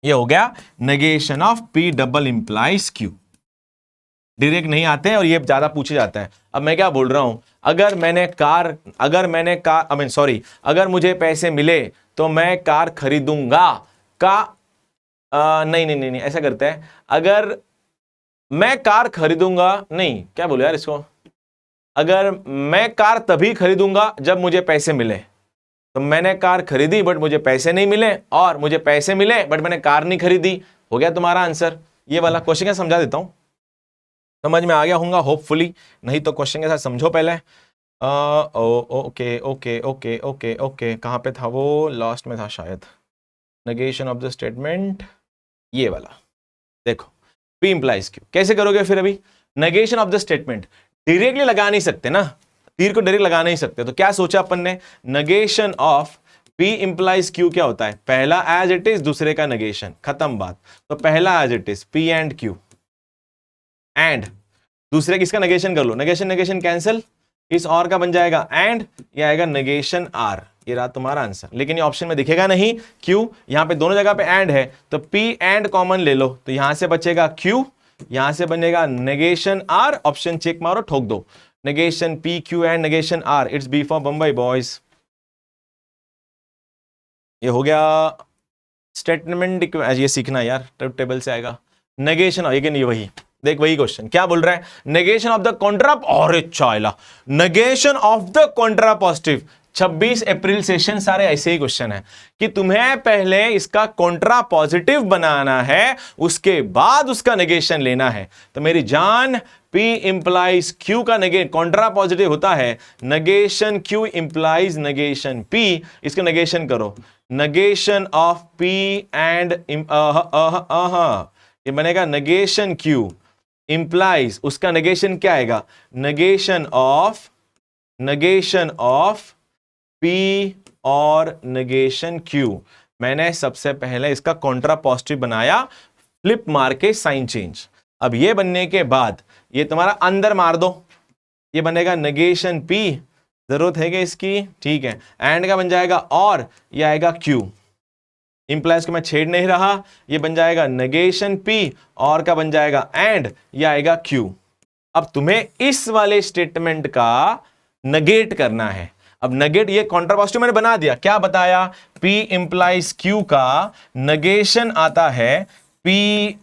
ये हो गया negation of P double implies Q। Direct नहीं आते हैं और ये ज्यादा पूछे जाता है। अब मैं क्या बोल रहा हूं, अगर मुझे पैसे मिले तो मैं कार खरीदूंगा का, नहीं ऐसा करते हैं, अगर मैं कार खरीदूंगा, नहीं क्या बोलो यार इसको, अगर मैं कार तभी खरीदूंगा जब मुझे पैसे मिले, तो मैंने कार खरीदी बट मुझे पैसे नहीं मिले, और मुझे पैसे मिले बट मैंने कार नहीं खरीदी। हो गया तुम्हारा आंसर। ये वाला क्वेश्चन क्या समझा देता हूं, समझ में आ गया होगा होपफुली, नहीं तो क्वेश्चन के साथ समझो पहले। ओके, कहां पे था वो, लास्ट में था शायद, नेगेशन ऑफ द स्टेटमेंट, ये वाला देखो, P इंप्लाइज Q कैसे करोगे फिर। अभी negation of the statement directly लगा नहीं सकते ना, तीर को डायरेक्ट लगा नहीं सकते, तो क्या सोचा अपन ने, negation of P implies Q क्या होता है, पहला एज इट इज दूसरे का नेगेशन, खत्म बात। तो पहला as it is P and Q, and दूसरे किसका नेगेशन कर लो, नेगेशन कैंसिल, इस और का बन जाएगा एंड, ये आएगा नेगेशन R। ये रहा तुम्हारा आंसर। लेकिन ये ऑप्शन में दिखेगा नहीं, क्यों, यहां पे दोनों जगह पे एंड है, तो P एंड कॉमन ले लो, तो यहां से बचेगा Q, यहां से बनेगा नेगेशन R, ऑप्शन चेक मारो, ठोक दो, negation P, Q and negation R. It's B for Bombay boys. ये हो गया स्टेटमेंट, ये सीखना यार, टेबल से आएगा नेगेशन, लेकिन ये वही देख, वही क्वेश्चन क्या बोल रहा है, नेगेशन ऑफ द कॉन्ट्रा, और चाइला negation of the contrapositive. 26 April session सारे ऐसे ही क्वेश्चन है कि तुम्हें पहले इसका कॉन्ट्रा पॉजिटिव बनाना है, उसके बाद उसका नेगेशन लेना है। तो मेरी जान, P इंप्लाइज Q का नेगेशन कॉन्ट्रा पॉजिटिव होता है, negation Q implies negation P, इसका नेगेशन करो, नेगेशन ऑफ P एंड ये बनेगा नेगेशन Q इंप्लाइज, उसका नेगेशन क्या आएगा, नेगेशन ऑफ P और नेगेशन Q। मैंने सबसे पहले इसका कॉन्ट्रा पॉजिटिव बनाया, फ्लिप मार के साइन चेंज। अब ये बनने के बाद ये तुम्हारा अंदर मार दो, ये बनेगा नेगेशन P, जरूरत है क्या इसकी, ठीक है, एंड का बन जाएगा और ये आएगा Q, इंप्लाइज को मैं छेड़ नहीं रहा, ये बन जाएगा नेगेशन P और का बन जाएगा एंड, ये आएगा Q। अब तुम्हें इस वाले स्टेटमेंट का नेगेट करना है। अब नेगेट, ये कॉन्ट्रा पॉजिटिव मैंने बना दिया, क्या बताया, P इंप्लाइज Q का नेगेशन आता है P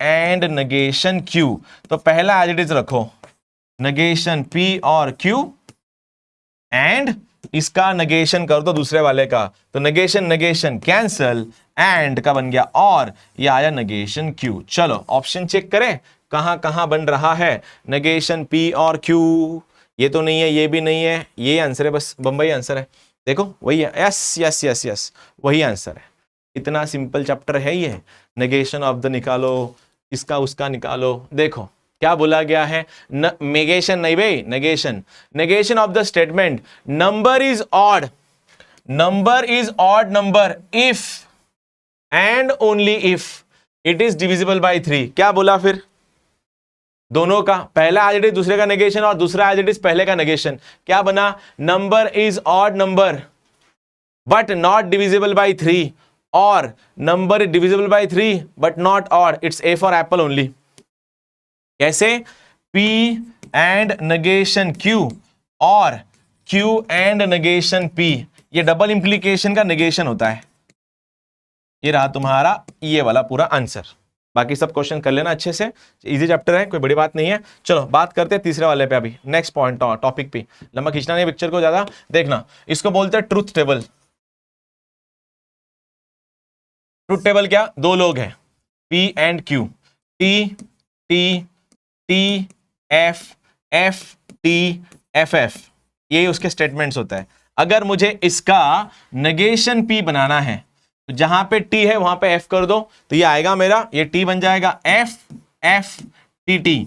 एंड नेगेशन Q। तो पहला एज इट इज रखो, नेगेशन P और Q एंड इसका नेगेशन कर दो दूसरे वाले का, तो नेगेशन कैंसल, एंड का बन गया और ये आया नेगेशन Q। चलो ऑप्शन चेक करें कहां कहां बन रहा है, नेगेशन P और Q, ये तो नहीं है, ये भी नहीं है, ये आंसर है, बस बम्बई आंसर है, देखो वही है, यस यस यस यस वही आंसर है। इतना सिंपल चैप्टर है ये, नेगेशन ऑफ द निकालो, इसका उसका निकालो, देखो क्या बोला गया है, नेगेशन नहीं भाई, negation of the statement, number is odd number if and only if it is divisible by 3। क्या बोला फिर, दोनों का, पहला एज इट इज दूसरे का नेगेशन और दूसरा एज इट इज पहले का नेगेशन, क्या बना, number is odd number but not divisible by 3, और number is divisible by 3 but not odd, it's A for Apple only. कैसे, P एंड नेगेशन Q और Q एंड नेगेशन P, ये double implication का negation होता है। ये रहा तुम्हारा ये वाला पूरा आंसर। बाकी सब क्वेश्चन कर लेना अच्छे से, इजी चैप्टर है, कोई बड़ी बात नहीं है। चलो बात करते हैं तीसरे वाले पे, अभी नेक्स्ट पॉइंट टॉपिक पे, लंबा खींचना नहीं पिक्चर को ज्यादा, देखना, इसको बोलते हैं ट्रूथ टेबल। ट्रूथ टेबल क्या, दो लोग हैं P and Q, T F F T F F, ये उसके स्टेटमेंट्स होता है। अगर मुझे इसका नेगेशन P बनाना है तो जहां पे T है वहां पे F कर दो, तो ये आएगा मेरा, ये T बन जाएगा F F T T।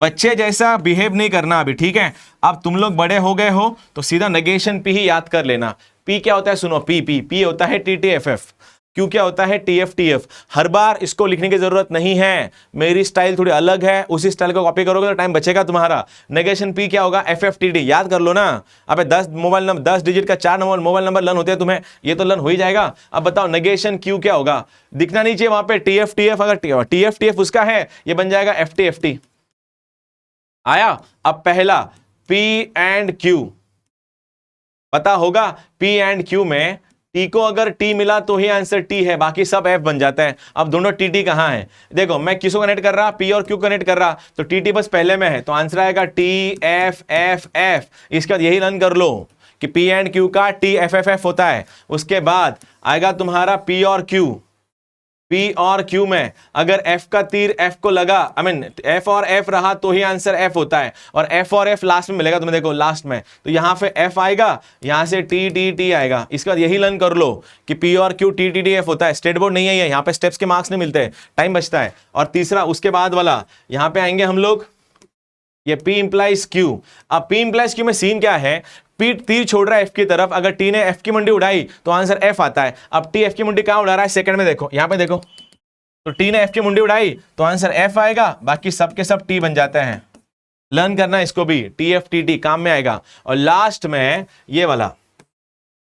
बच्चे जैसा बिहेव नहीं करना अभी, ठीक है। अब तुम लोग बड़े हो गए हो तो सीधा नेगेशन P ही याद कर लेना। P क्या होता है, सुनो, P होता है T T F F, Q क्या होता है T F T F। हर बार इसको लिखने की जरूरत नहीं है, मेरी स्टाइल थोड़ी अलग है, उसी स्टाइल को कॉपी करोगे तो टाइम बचेगा तुम्हारा। नेगेशन P क्या होगा, F F T T, याद कर लो ना। अबे 10 मोबाइल नंबर, 10 डिजिट का 4 नंबर मोबाइल नंबर लर्न होते हैं तुम्हें, ये तो लर्न हो ही जाएगा। अब बताओ नेगेशन Q क्या होगा, दिखना नहीं चाहिए वहां पे T F T F, अगर T F T F उसका है ये बन जाएगा F T F T। आया। अब पहला P एंड Q पता होगा, P एंड Q में T को अगर T मिला तो ही आंसर T है, बाकी सब F बन जाता है। अब दोनों TT कहां है, देखो मैं किसको कनेक्ट कर रहा, P और Q कनेक्ट कर रहा, तो TT बस पहले में है, तो आंसर आएगा T F F F। इसके बाद यही रन कर लो कि P एंड Q का T F F F होता है। उसके बाद आएगा तुम्हारा P और Q में अगर F का तीर F को लगा, F और F रहा तो ही आंसर F होता है, और F और F लास्ट में मिलेगा तुम्हें, देखो लास्ट में, तो यहां पे F आएगा, यहां से T T T आएगा। इसके बाद यही लर्न कर लो कि P और Q T T T F होता है। स्टेट बोर्ड नहीं है ये, यहाँ पे स्टेप्स के मार्क्स नहीं मिलते, टाइम बचता है। और तीसरा उसके बाद वाला, यहाँ पे आएंगे हम लोग, ये P इंप्लाइज Q। अब P इंप्लाइज Q में सीन क्या है, P तीर छोड़ रहा है F की तरफ, अगर T ने F की मुंडी उड़ाई तो आंसर F आता है। अब T F की मुंडी कहां उड़ा रहा है, सेकंड में देखो, यहां पे देखो, तो T ने F की मुंडी उड़ाई तो आंसर F आएगा, बाकी सब के सब T बन जाते हैं। लर्न करना इसको भी, T F T T काम में आएगा। और लास्ट में ये वाला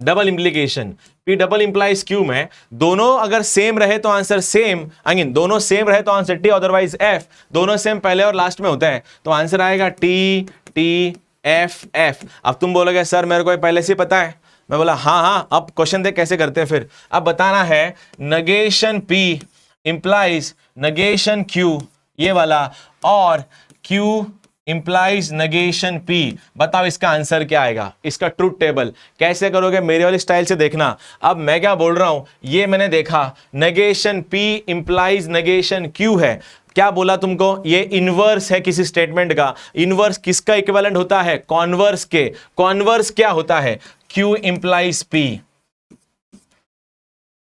double implication, P double implies Q में दोनों अगर सेम रहे तो आंसर सेम, दोनों सेम रहे तो आंसर T, अदरवाइज F। दोनों सेम पहले और लास्ट में होता है तो आंसर आएगा T टी एफ एफ। अब तुम बोलोगे सर मेरे को ये पहले से पता है। मैं बोला हाँ हाँ, अब क्वेश्चन देख कैसे करते हैं फिर। अब बताना है negation P implies negation Q, ये वाला, और Q इंप्लाइज नेगेशन P। बताओ इसका आंसर क्या आएगा, इसका ट्रूथ टेबल कैसे करोगे, मेरे वाली स्टाइल से देखना। अब मैं क्या बोल रहा हूं, ये मैंने देखा negation P implies negation Q है। क्या बोला तुमको, ये इनवर्स है किसी स्टेटमेंट का। इनवर्स किसका इक्विवेलेंट होता है, कॉन्वर्स के। कॉन्वर्स क्या होता है, Q इंप्लाइज P।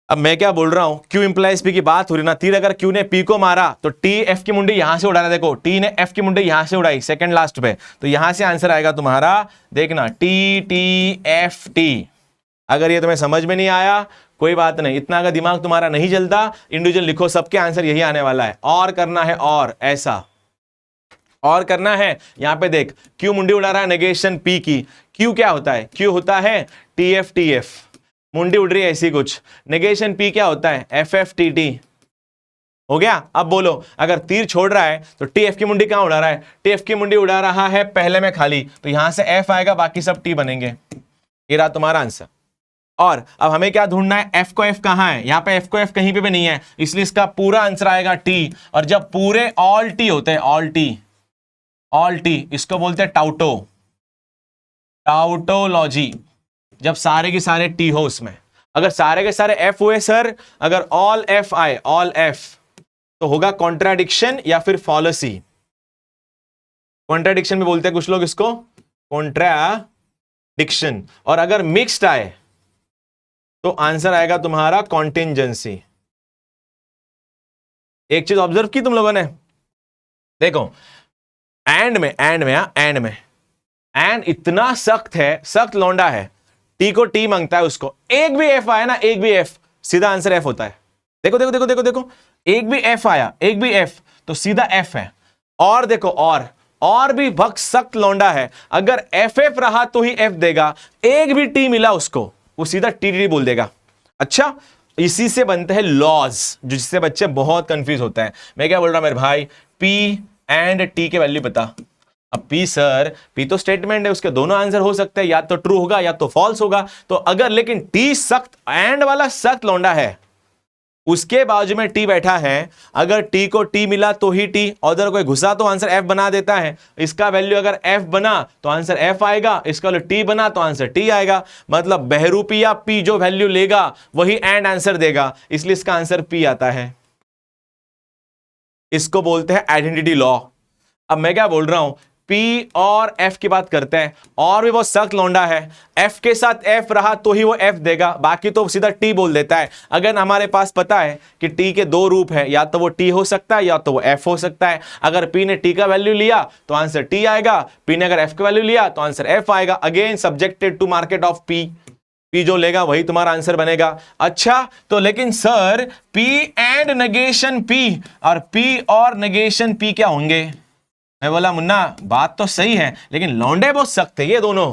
अब मैं क्या बोल रहा हूं, Q इंप्लाइज P की बात हो रही ना। तीर अगर Q ने P को मारा तो T F की मुंडी यहां से उड़ा रहा है। देखो T ने F की मुंडी यहां से उड़ाई सेकंड लास्ट पे, तो यहां से आंसर आएगा तुम्हारा, देखना T T F T। अगर ये तुम्हें समझ में नहीं आया कोई बात नहीं, इतना अगर दिमाग तुम्हारा नहीं जलता, इंडिविजुअल लिखो, सबके आंसर यही आने वाला है। और करना है, और ऐसा और करना है। यहां पे देख Q मुंडी उड़ा रहा है नेगेशन P की। Q क्या होता है, Q होता है TF TF, मुंडी उड़ रही है ऐसी कुछ। नेगेशन P क्या होता है, FF TT। हो गया। अब बोलो अगर तीर छोड़ रहा है तो TF की मुंडी कहां उड़ा रहा है, TF की मुंडी उड़ा रहा है पहले में खाली, तो यहां से F आएगा, बाकी सब T बनेंगे। ये रहा तुम्हारा आंसर। और अब हमें क्या ढूंढना है, F को F कहां है, यहां पे F को F कहीं पे भी नहीं है, इसलिए इसका पूरा आंसर आएगा T। और जब पूरे ऑल T होते हैं, ऑल T इसको बोलते हैं टाउटो, टाउटोलॉजी। जब सारे के सारे टी हो उसमें, अगर सारे के सारे एफ हुए सर, अगर ऑल एफ आए, ऑल एफ, तो होगा कॉन्ट्राडिक्शन या फिर फॉलसी। कॉन्ट्राडिक्शन में बोलते हैं कुछ लोग इसको, कॉन्ट्राडिक्शन। और अगर मिक्स्ड आए तो आंसर आएगा तुम्हारा कॉन्टिंजेंसी। एक चीज ऑब्जर्व की तुम लोगों ने, देखो एंड में एंड इतना सख्त है, सख्त लौंडा है, टी को टी मांगता है उसको, एक भी एफ आया ना, एक भी एफ, सीधा आंसर एफ होता है। देखो देखो देखो देखो देखो, एक भी एफ आया, एक भी एफ, तो सीधा एफ है। और देखो और भी भक्त सख्त लौंडा है, अगर एफ एफ रहा तो ही एफ देगा, एक भी टी मिला उसको वो सीधा टी टी बोल देगा। अच्छा, इसी से बनते हैं लॉज, जिससे बच्चे बहुत कंफ्यूज होते हैं। मैं क्या बोल रहा हूं मेरे भाई, पी एंड टी के वैल्यू बता। अब P सर, P तो स्टेटमेंट है, उसके दोनों आंसर हो सकते हैं, या तो ट्रू होगा या तो फॉल्स होगा। तो अगर लेकिन T सख्त एंड वाला सख्त लौंडा है, उसके बाजू में T बैठा है, अगर T को T मिला तो ही T, उधर कोई घुसा तो आंसर F बना देता है। इसका वैल्यू अगर F बना तो आंसर F आएगा, इसका वैल्यू T बना तो आंसर T आएगा। मतलब बहरूपी या P जो वैल्यू लेगा वही एंड आंसर देगा, इसलिए इसका आंसर P आता है। इसको बोलते हैं आइडेंटिटी लॉ। अब मैं क्या बोल रहा हूं, P और F की बात करते हैं, और भी बहुत सख्त लौंडा है, F के साथ F रहा तो ही वो F देगा, बाकी तो सीधा T बोल देता है। अगर हमारे पास पता है कि T के दो रूप है, या तो वो T हो सकता है या तो वो F हो सकता है। अगर P ने T का वैल्यू लिया तो आंसर T आएगा, P ने अगर F का वैल्यू लिया तो आंसर F आएगा। Again subjected to market of P जो लेगा वही तुम्हारा आंसर बनेगा। अच्छा, तो लेकिन sir P and negation P और P और नेगेशन P क्या होंगे? मैं बोला मुन्ना बात तो सही है, लेकिन लौंडे बहुत सख्त है ये दोनों,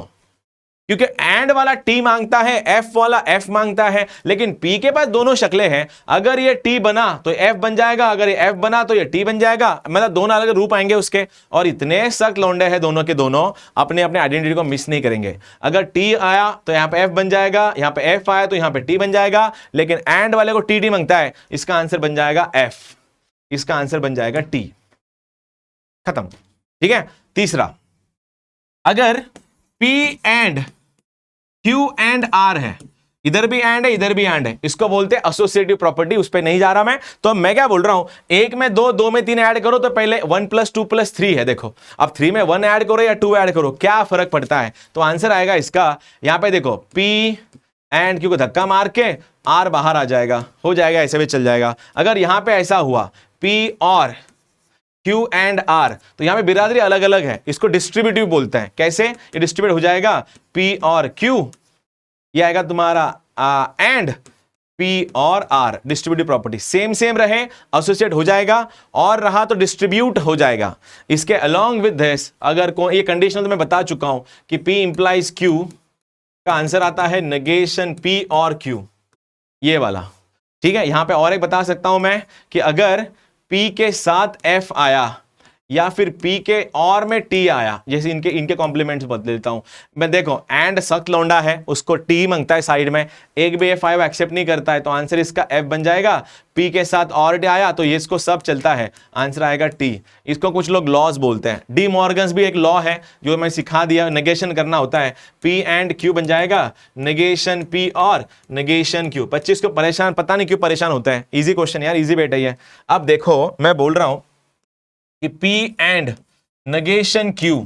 क्योंकि एंड वाला T मांगता है, F वाला F मांगता है, लेकिन P के पास दोनों शक्लें हैं। अगर ये T बना तो F बन जाएगा, अगर ये F बना तो ये T बन जाएगा, मतलब दोनों अलग रूप आएंगे उसके। और इतने सख्त लौंडे हैं दोनों के दोनों, अपने अपने आइडेंटिटी को मिस नहीं करेंगे। अगर T आया तो यहाँ पे F बन जाएगा, यहाँ पे F आया तो यहाँ पे T बन जाएगा, लेकिन एंड वाले को TT मांगता है, इसका आंसर बन जाएगा F, इसका आंसर बन जाएगा T। खत्म, ठीक है। तीसरा, अगर P and Q and R है, इधर भी एंड है इधर भी एंड है, इसको बोलते हैं एसोसिएटिव प्रॉपर्टी। उस पर नहीं जा रहा मैं, तो मैं क्या बोल रहा हूं, एक में दो, दो में तीन ऐड करो तो पहले 1 + 2 + 3 है। देखो अब 3 में 1 ऐड करो या 2 ऐड करो, क्या फर्क पड़ता है? तो आंसर आएगा इसका, यहां पे देखो P एंड Q को धक्का मार के R बाहर आ जाएगा, हो जाएगा, ऐसे भी चल जाएगा। अगर यहां पे ऐसा हुआ P और Q एंड R, तो यहां पे बिरादरी अलग अलग है, इसको डिस्ट्रीब्यूटिव बोलते हैं। कैसे ये डिस्ट्रीब्यूट हो जाएगा, P और Q, ये आएगा तुम्हारा एंड P और R, distributive property same same रहे, एसोसिएट हो जाएगा, और रहा तो डिस्ट्रीब्यूट हो जाएगा। इसके अलोंग विद दिस, अगर ये कंडीशनल तो मैं बता चुका हूं कि P इंप्लाइज Q का आंसर आता है नेगेशन P और Q, ये वाला, ठीक है। यहां पे और एक बता सकता हूं मैं कि अगर P के साथ F आया, या फिर पी के और में टी आया, जैसे इनके इनके कॉम्प्लीमेंट्स बदल देता हूं मैं। देखो एंड सख्त लौंडा है, उसको टी मांगता है साइड में, एक भी F5 एक्सेप्ट नहीं करता है, तो आंसर इसका F बन जाएगा। पी के साथ और टी आया तो ये इसको सब चलता है, आंसर आएगा टी। इसको कुछ लोग लॉज बोलते हैं। डी मॉर्गन्स भी एक लॉ है जो मैं सिखा दिया, नेगेशन करना होता है। पी एंड क्यू बन जाएगा नेगेशन पी और नेगेशन क्यू। 25 को परेशान, पता नहीं क्यों परेशान होता है, इजी क्वेश्चन यार, इजी बेटा है। अब देखो मैं बोल रहा हूं कि P एंड नेगेशन Q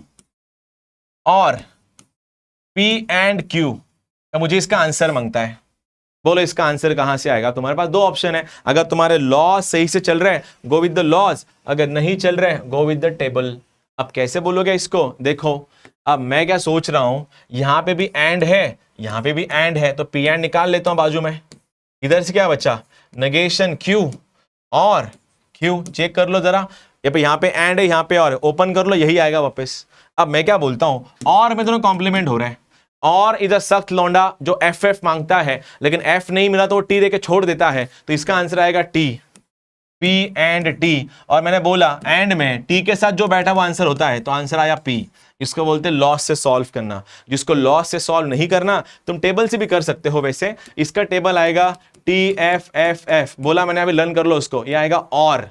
और P एंड Q तो मुझे इसका आंसर मांगता है। बोलो इसका आंसर कहां से आएगा? तुम्हारे पास दो ऑप्शन है, अगर तुम्हारे लॉ सही से चल रहे हैं गो विद द लॉज, अगर नहीं चल रहे हैं गो विद द टेबल। अब कैसे बोलोगे इसको? देखो अब मैं क्या सोच रहा हूं, यहां पे भी एंड है, यहां पे भी एंड है, तो P एंड निकाल लेता हूं बाजू में। इधर से क्या बचा? नेगेशन Q और Q। चेक कर लो जरा, यहाँ पे एंड है, यहाँ पे और, ओपन कर लो, यही आएगा वापस। अब मैं क्या बोलता हूं, और में दोनों कॉम्प्लीमेंट हो रहे हैं, और इधर सख्त लौंडा जो FF मांगता है, लेकिन F नहीं मिला तो वो T देके छोड़ देता है, तो इसका आंसर आएगा T, P एंड T। और मैंने बोला एंड में T के साथ जो बैठा वो आंसर होता है, तो आंसर आया P। इसको बोलते हैं लॉस से सॉल्व करना। जिसको लॉस से सॉल्व नहीं करना, तुम टेबल से भी कर सकते हो। वैसे इसका टेबल आएगा TFFF, बोला मैंने, अभी लर्न कर लो उसको। ये आएगा और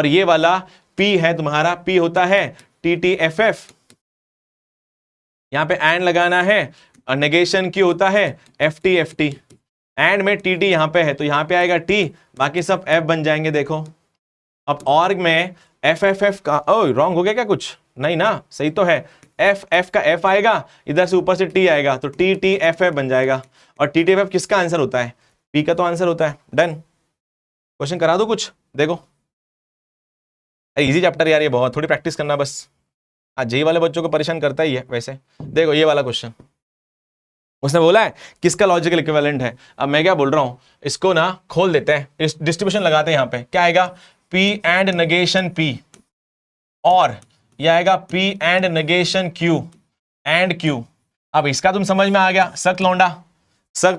ये वाला P है तुम्हारा, P होता है TTFF, यहां पे एंड लगाना है, और नेगेशन Q होता है FTFT। एंड में TT यहां पे है तो यहां पे आएगा T, बाकी सब F बन जाएंगे। देखो अब और में FFF का, ओ रॉन्ग हो गया क्या कुछ? नहीं ना, सही तो है। F का F आएगा, इधर से ऊपर से T आएगा, तो TTFF बन जाएगा। और TTFF किसका आंसर होता है? P का तो आंसर होता है। डन। क्वेश्चन करा दो कुछ, देखो इजी चैप्टर यार, ये बहुत, थोड़ी प्रैक्टिस करना बस। आज जेई वाले बच्चों को परेशान करता ही है वैसे। देखो ये वाला क्वेश्चन, उसने बोला है किसका लॉजिकल इक्विवेलेंट है। अब मैं क्या बोल रहा हूं, इसको ना खोल देते हैं, इस डिस्ट्रीब्यूशन लगाते हैं। यहां पे क्या आएगा? P एंड नेगेशन P, और ये आएगा P and negation Q and Q। अब इसका तुम समझ में आ गया, सख्त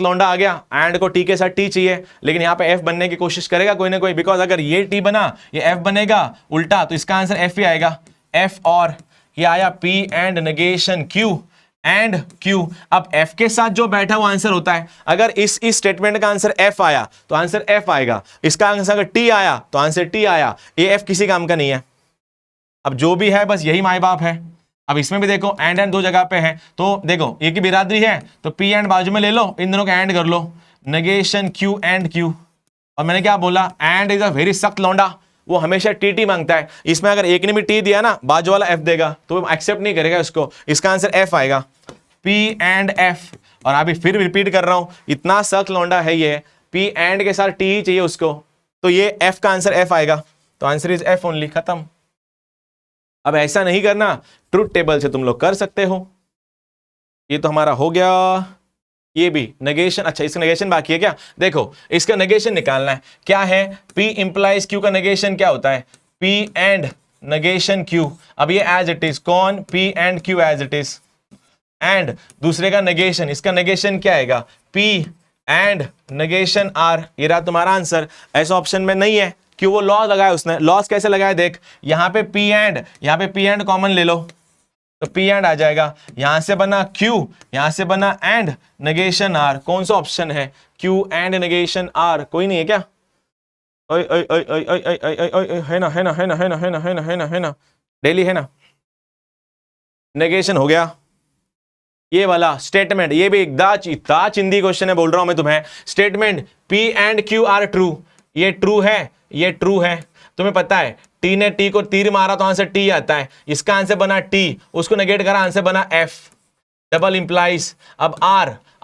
लौंडा आ गया। एंड को T के साथ T चाहिए, लेकिन यहाँ पे F बनने की कोशिश करेगा कोई ना कोई, बिकॉज अगर ये T बना ये F बनेगा उल्टा, तो इसका आंसर F ही आएगा। F और ये आया P and negation Q and Q। अब F के साथ जो बैठा वो आंसर होता है। अगर इस स्टेटमेंट का आंसर F आया तो आंसर F आएगा, इसका आंसर अगर T आया तो आंसर T आया। ये F किसी काम का नहीं है। अब जो भी है बस यही माए बाप है। अब इसमें भी देखो एंड दो जगह पे है, तो देखो एक ही बिरादरी है, तो P एंड बाजू में ले लो, इन दोनों का एंड कर लो, नेगेशन Q एंड Q। और मैंने क्या बोला, एंड इज अ वेरी सख्त लौंडा, वो हमेशा TT मांगता है। इसमें अगर एक ने भी T दिया ना, बाजू वाला F देगा, तो वो एक्सेप्ट नहीं करेगा इसको। इसका आंसर F आएगा, P एंड F। और अभी फिर रिपीट कर रहा हूं, इतना सख्त लौंडा है ये, P एंड के साथ T ही चाहिए उसको, तो ये F का आंसर F आएगा, तो आंसर इज F ओनली, खत्म। अब ऐसा नहीं करना, ट्रुथ टेबल से तुम लोग कर सकते हो। ये तो हमारा हो गया, ये भी नेगेशन। अच्छा इसका नेगेशन बाकी है क्या? देखो इसका नेगेशन निकालना है। क्या है? P इंप्लाइज Q का नेगेशन क्या होता है? P and negation Q। अब ये एज इट इज, कौन? P and Q as it is, and दूसरे का नेगेशन, इसका नेगेशन क्या आएगा? P and negation R। ये रहा तुम्हारा आंसर। ऐसा ऑप्शन में नहीं है, क्यों? वो लॉ लगाया उसने। लॉस कैसे लगाया देख, यहाँ पे P एंड, यहाँ पे P एंड कॉमन ले लो, तो P एंड आ जाएगा। यहां से बना Q, यहां से बना एंड, नेगेशन R। कौन सा ऑप्शन है? Q and negation R। कोई नहीं है क्या? ओए ओए ओए ओए ओए ओए ओए ओए, है ना, है ना, है ना, है ना, है ना, है ना, है ना, है ना, डेली है ना। नेगेशन हो गया। ये वाला स्टेटमेंट, ये भी इतना चिंदी क्वेश्चन है, बोल रहा हूं मैं तुम्हें। Statement P and Q are true, ये ट्रू है, ये ट्रू है। तुम्हें पता है T ने T को तीर मारा तो आंसर T आता है, इसका आंसर बना T, उसको नेगेट करा, आंसर बना F, डबल इंप्लाइज। अब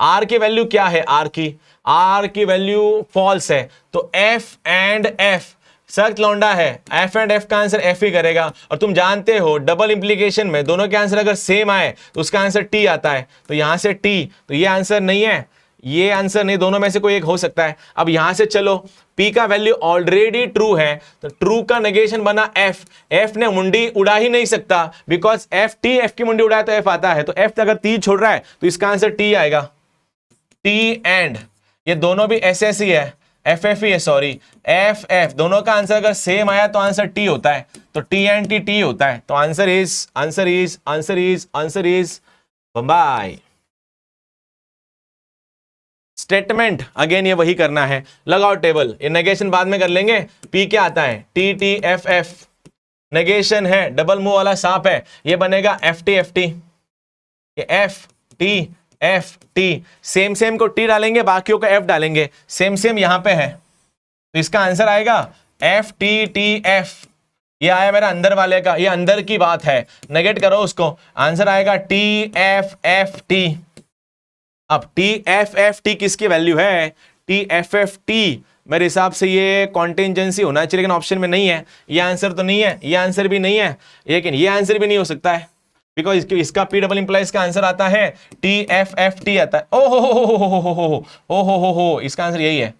R की वैल्यू क्या है? R की वैल्यू फॉल्स है, तो F एंड F सख्त लौंडा है, F एंड F का आंसर F ही करेगा। और तुम जानते हो डबल इंप्लीकेशन में दोनों के आंसर अगर सेम आए तो उसका आंसर T आता है, तो यहां से T, तो ये आंसर नहीं है, ये आंसर नहीं, दोनों में से कोई एक हो सकता है। अब यहां से चलो, P का वैल्यू ऑलरेडी ट्रू है, तो ट्रू का नेगेशन बना F ने मुंडी उड़ा ही नहीं सकता, बिकॉज F की मुंडी उड़ाए तो F आता है, तो F अगर तीर छोड़ रहा है तो इसका आंसर T आएगा। T एंड, ये दोनों भी ऐसे ही है, एफ एफ ही है, सॉरी एफ एफ, दोनों का आंसर अगर सेम आया तो आंसर टी होता है, तो टी एंड टी टी होता है, तो answer is Bambai. Statement again ये वही करना है, लगाओ टेबल, ये नेगेशन बाद में कर लेंगे। पी क्या आता है, T T F F, negation है, डबल मुंह वाला सांप है, ये बनेगा एफ टी एफ टी, ये एफ टी, सेम सेम को टी डालेंगे, बाकियों को एफ डालेंगे, सेम सेम यहां पे है, तो इसका आंसर आएगा एफ टी टी एफ। ये आया मेरा अंदर वाले का, ये अंदर की बात है, नेगेट करो उसको, आंसर आएगा टी एफ एफ टी। अब टी एफ एफ टी किसकी वैल्यू है, टी एफ एफ टी, मेरे हिसाब से ये कॉन्टिजेंसी होना चाहिए, लेकिन ऑप्शन में नहीं है, ये आंसर तो नहीं है, ये आंसर भी नहीं है, लेकिन ये आंसर भी नहीं हो सकता है, बिकॉज इसका पी डबल इंप्लाइज का आंसर आता है टी एफ एफ टी आता है। ओ हो, इसका आंसर यही है,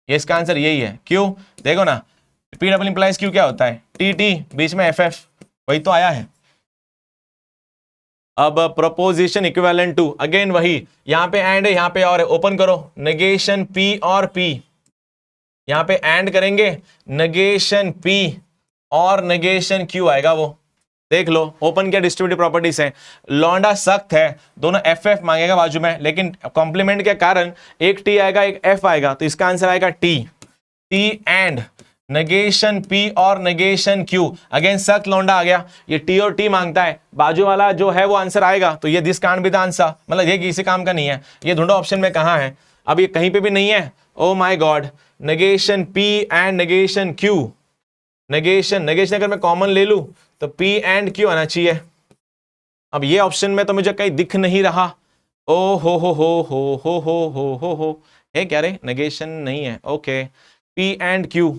ये इसका आंसर यही है, क्यों, देखो ना, पी डबल इंप्लाइज क्यू क्या होता है, टी टी बीच में एफ एफ, वही तो आया है। अब प्रोपोजिशन इक्विवेलेंट टू, अगेन वही, यहां पे एंड है, यहां पे और है, ओपन करो, नेगेशन पी और पी, यहां पे एंड करेंगे, नेगेशन पी और नेगेशन क्यू आएगा, वो देख लो, ओपन किया, डिस्ट्रीब्यूटिव प्रॉपर्टीज है, लौंडा सख्त है, दोनों एफ एफ मांगेगा बाजू में, लेकिन कॉम्प्लीमेंट के कारण एक टी आएगा एक एफ आएगा, तो इसका आंसर आएगा T, T and negation P और नेगेशन क्यू, अगेन सख्त लौंडा आ गया, ये टी और टी मांगता है, बाजू वाला जो है वो आंसर आएगा, तो ये this can't be the answer, मतलब ये किसी काम का नहीं है, ये ढूंढो ऑप्शन में कहां है, अब ये कहीं पे भी नहीं है, ओ my God, negation P and negation Q, negation अगर मैं कॉमन ले लूं तो पी एंड क्यू आना चाहिए, अब ये ऑप्शन में तो मुझे कहीं दिख नहीं रहा, ओ हो है क्या रे, नेगेशन नहीं है, ओके, पी एंड क्यू।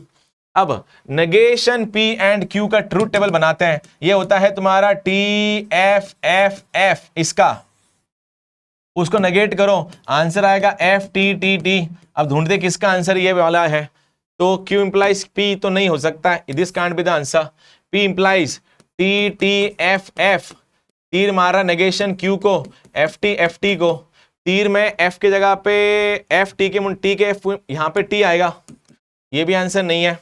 अब नेगेशन पी एंड क्यू का ट्रूथ टेबल बनाते हैं, ये होता है तुम्हारा टी एफ एफ एफ, इसका उसको नेगेट करो, आंसर आएगा एफ टी टी टी। अब ढूंढते किसका आंसर ये वाला है, तो क्यू इंप्लाइज पी तो नहीं हो सकता, this can't be the answer, P implies T T F F, तीर मारा नेगेशन क्यू को, एफ टी को, तीर में एफ की जगह पे एफ टी के यहां पे टी आएगा, ये भी आंसर नहीं है,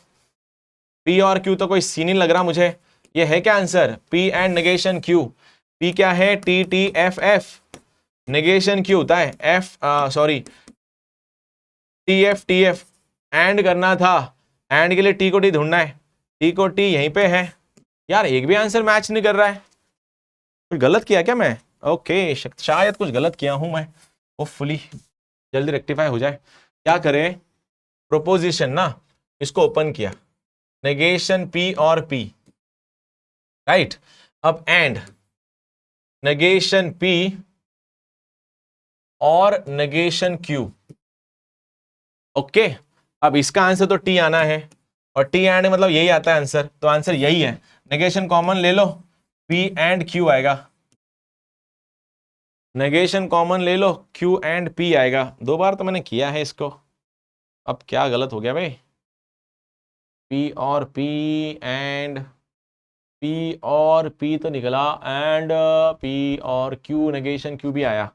पी और क्यू तो कोई सीन नहीं लग रहा मुझे, ये है क्या answer, P and negation Q, P क्या है, T T F F, negation Q होता है F sorry T F, and करना था, एंड के लिए टी को टी ढूंढना है, टी को टी यहीं पे है, यार एक भी आंसर मैच नहीं कर रहा है, कुछ गलत किया क्या मैं, ओके शायद कुछ गलत किया हूं मैं, होपफुली जल्दी रेक्टिफाई हो जाए, क्या करें, प्रोपोजिशन ना, इसको ओपन किया, नेगेशन पी और पी, राइट, अब एंड नेगेशन पी और नेगेशन क्यू, ओके, अब इसका आंसर तो टी आना है, और टी एंड मतलब यही आता है आंसर, तो आंसर यही है, नेगेशन कॉमन ले लो, पी एंड क्यू आएगा, नेगेशन कॉमन ले लो, क्यू एंड पी आएगा, दो बार तो मैंने किया है इसको, अब क्या गलत हो गया भाई, पी और पी एंड पी और पी तो निकला, एंड पी और क्यू, नेगेशन क्यू भी आया,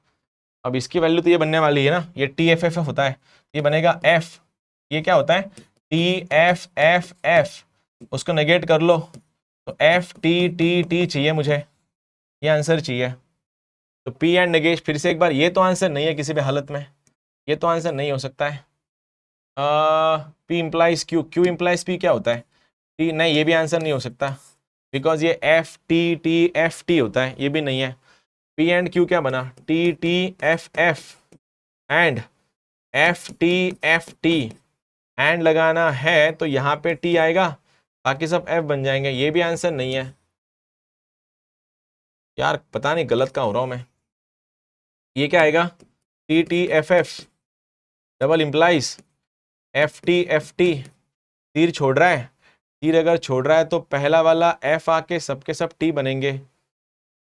अब इसकी वैल्यू तो ये बनने वाली है ना, ये टी एफ एफ होता है, ये बनेगा एफ, ये क्या होता है, टी एफ एफ एफ, उसको नेगेट कर लो, तो एफ टी टी टी चाहिए मुझे, ये आंसर चाहिए, तो पी एंड नेगेशन, फिर से एक बार, ये तो आंसर नहीं है किसी भी हालत में, ये तो आंसर नहीं हो सकता है, P implies Q, Q implies P क्या होता है, टी, नहीं ये भी आंसर नहीं हो सकता, बिकॉज ये एफ टी एफ टी होता है, ये भी नहीं है, पी एंड क्यू क्या बना, T T F F and F T, and लगाना है तो यहाँ पे टी आएगा, बाकी सब एफ बन जाएंगे, ये भी आंसर नहीं है, यार पता नहीं गलत कहाँ हो रहा हूँ मैं, ये क्या आएगा, T F F double implies F T, तीर छोड़ रहा है, तीर अगर छोड़ रहा है तो पहला वाला एफ आके सबके सब टी बनेंगे,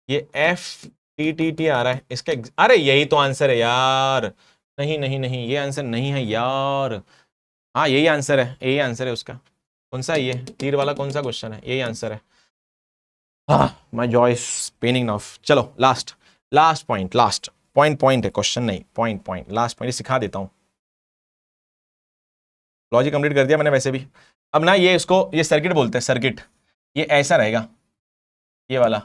ये एफ टी आ रहा है, इसका अरे यही तो आंसर है यार, नहीं ये आंसर नहीं है यार, हाँ यही आंसर है, यही आंसर है उसका, कौन सा, ये तीर वाला कौन सा क्वेश्चन है, यही आंसर है, हाँ my Joy is Penning now, चलो लास्ट पॉइंट है, क्वेश्चन नहीं, पॉइंट लास्ट पॉइंट सिखा देता हूँ, लॉजिक कंप्लीट कर दिया मैंने वैसे भी। अब ना ये इसको ये सर्किट बोलते हैं, सर्किट ये ऐसा रहेगा, ये वाला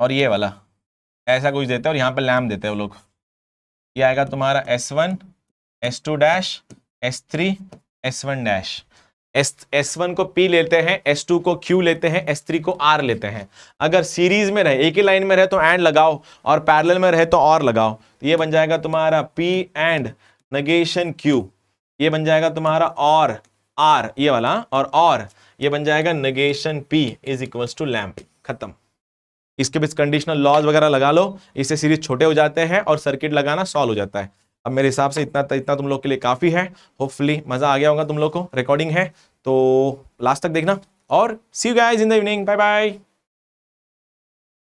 और ये वाला ऐसा कुछ देते हैं, और यहाँ पे लैम्प देते हैं वो लोग। ये आएगा तुम्हारा S1 S2 dash S3 S1 dash. S1 को P लेते हैं, S2 को Q लेते हैं, S3 को R लेते हैं। अगर सीरीज में रहे, एक ही लाइन में रहे तो एंड लगाओ, और पैरेलल में रहे तो और लगाओ। तो ये बन जाएगा तुम्हारा P एंड नेगेशन Q, ये बन जाएगा तुम्हारा और R ये वाला, और ये बन जाएगा negation P is equals to lamp. खत्म। इसके बीच कंडीशनल लॉज वगैरह लगा लो, इससे सीरीज छोटे हो जाते हैं और सर्किट लगाना सॉल्व हो जाता है। अब मेरे हिसाब से इतना तुम लोग के लिए काफी है। होपफुली मजा आ गया होगा तुम लोग को। रिकॉर्डिंग है तो लास्ट तक देखना, और see you guys in the evening. Bye bye.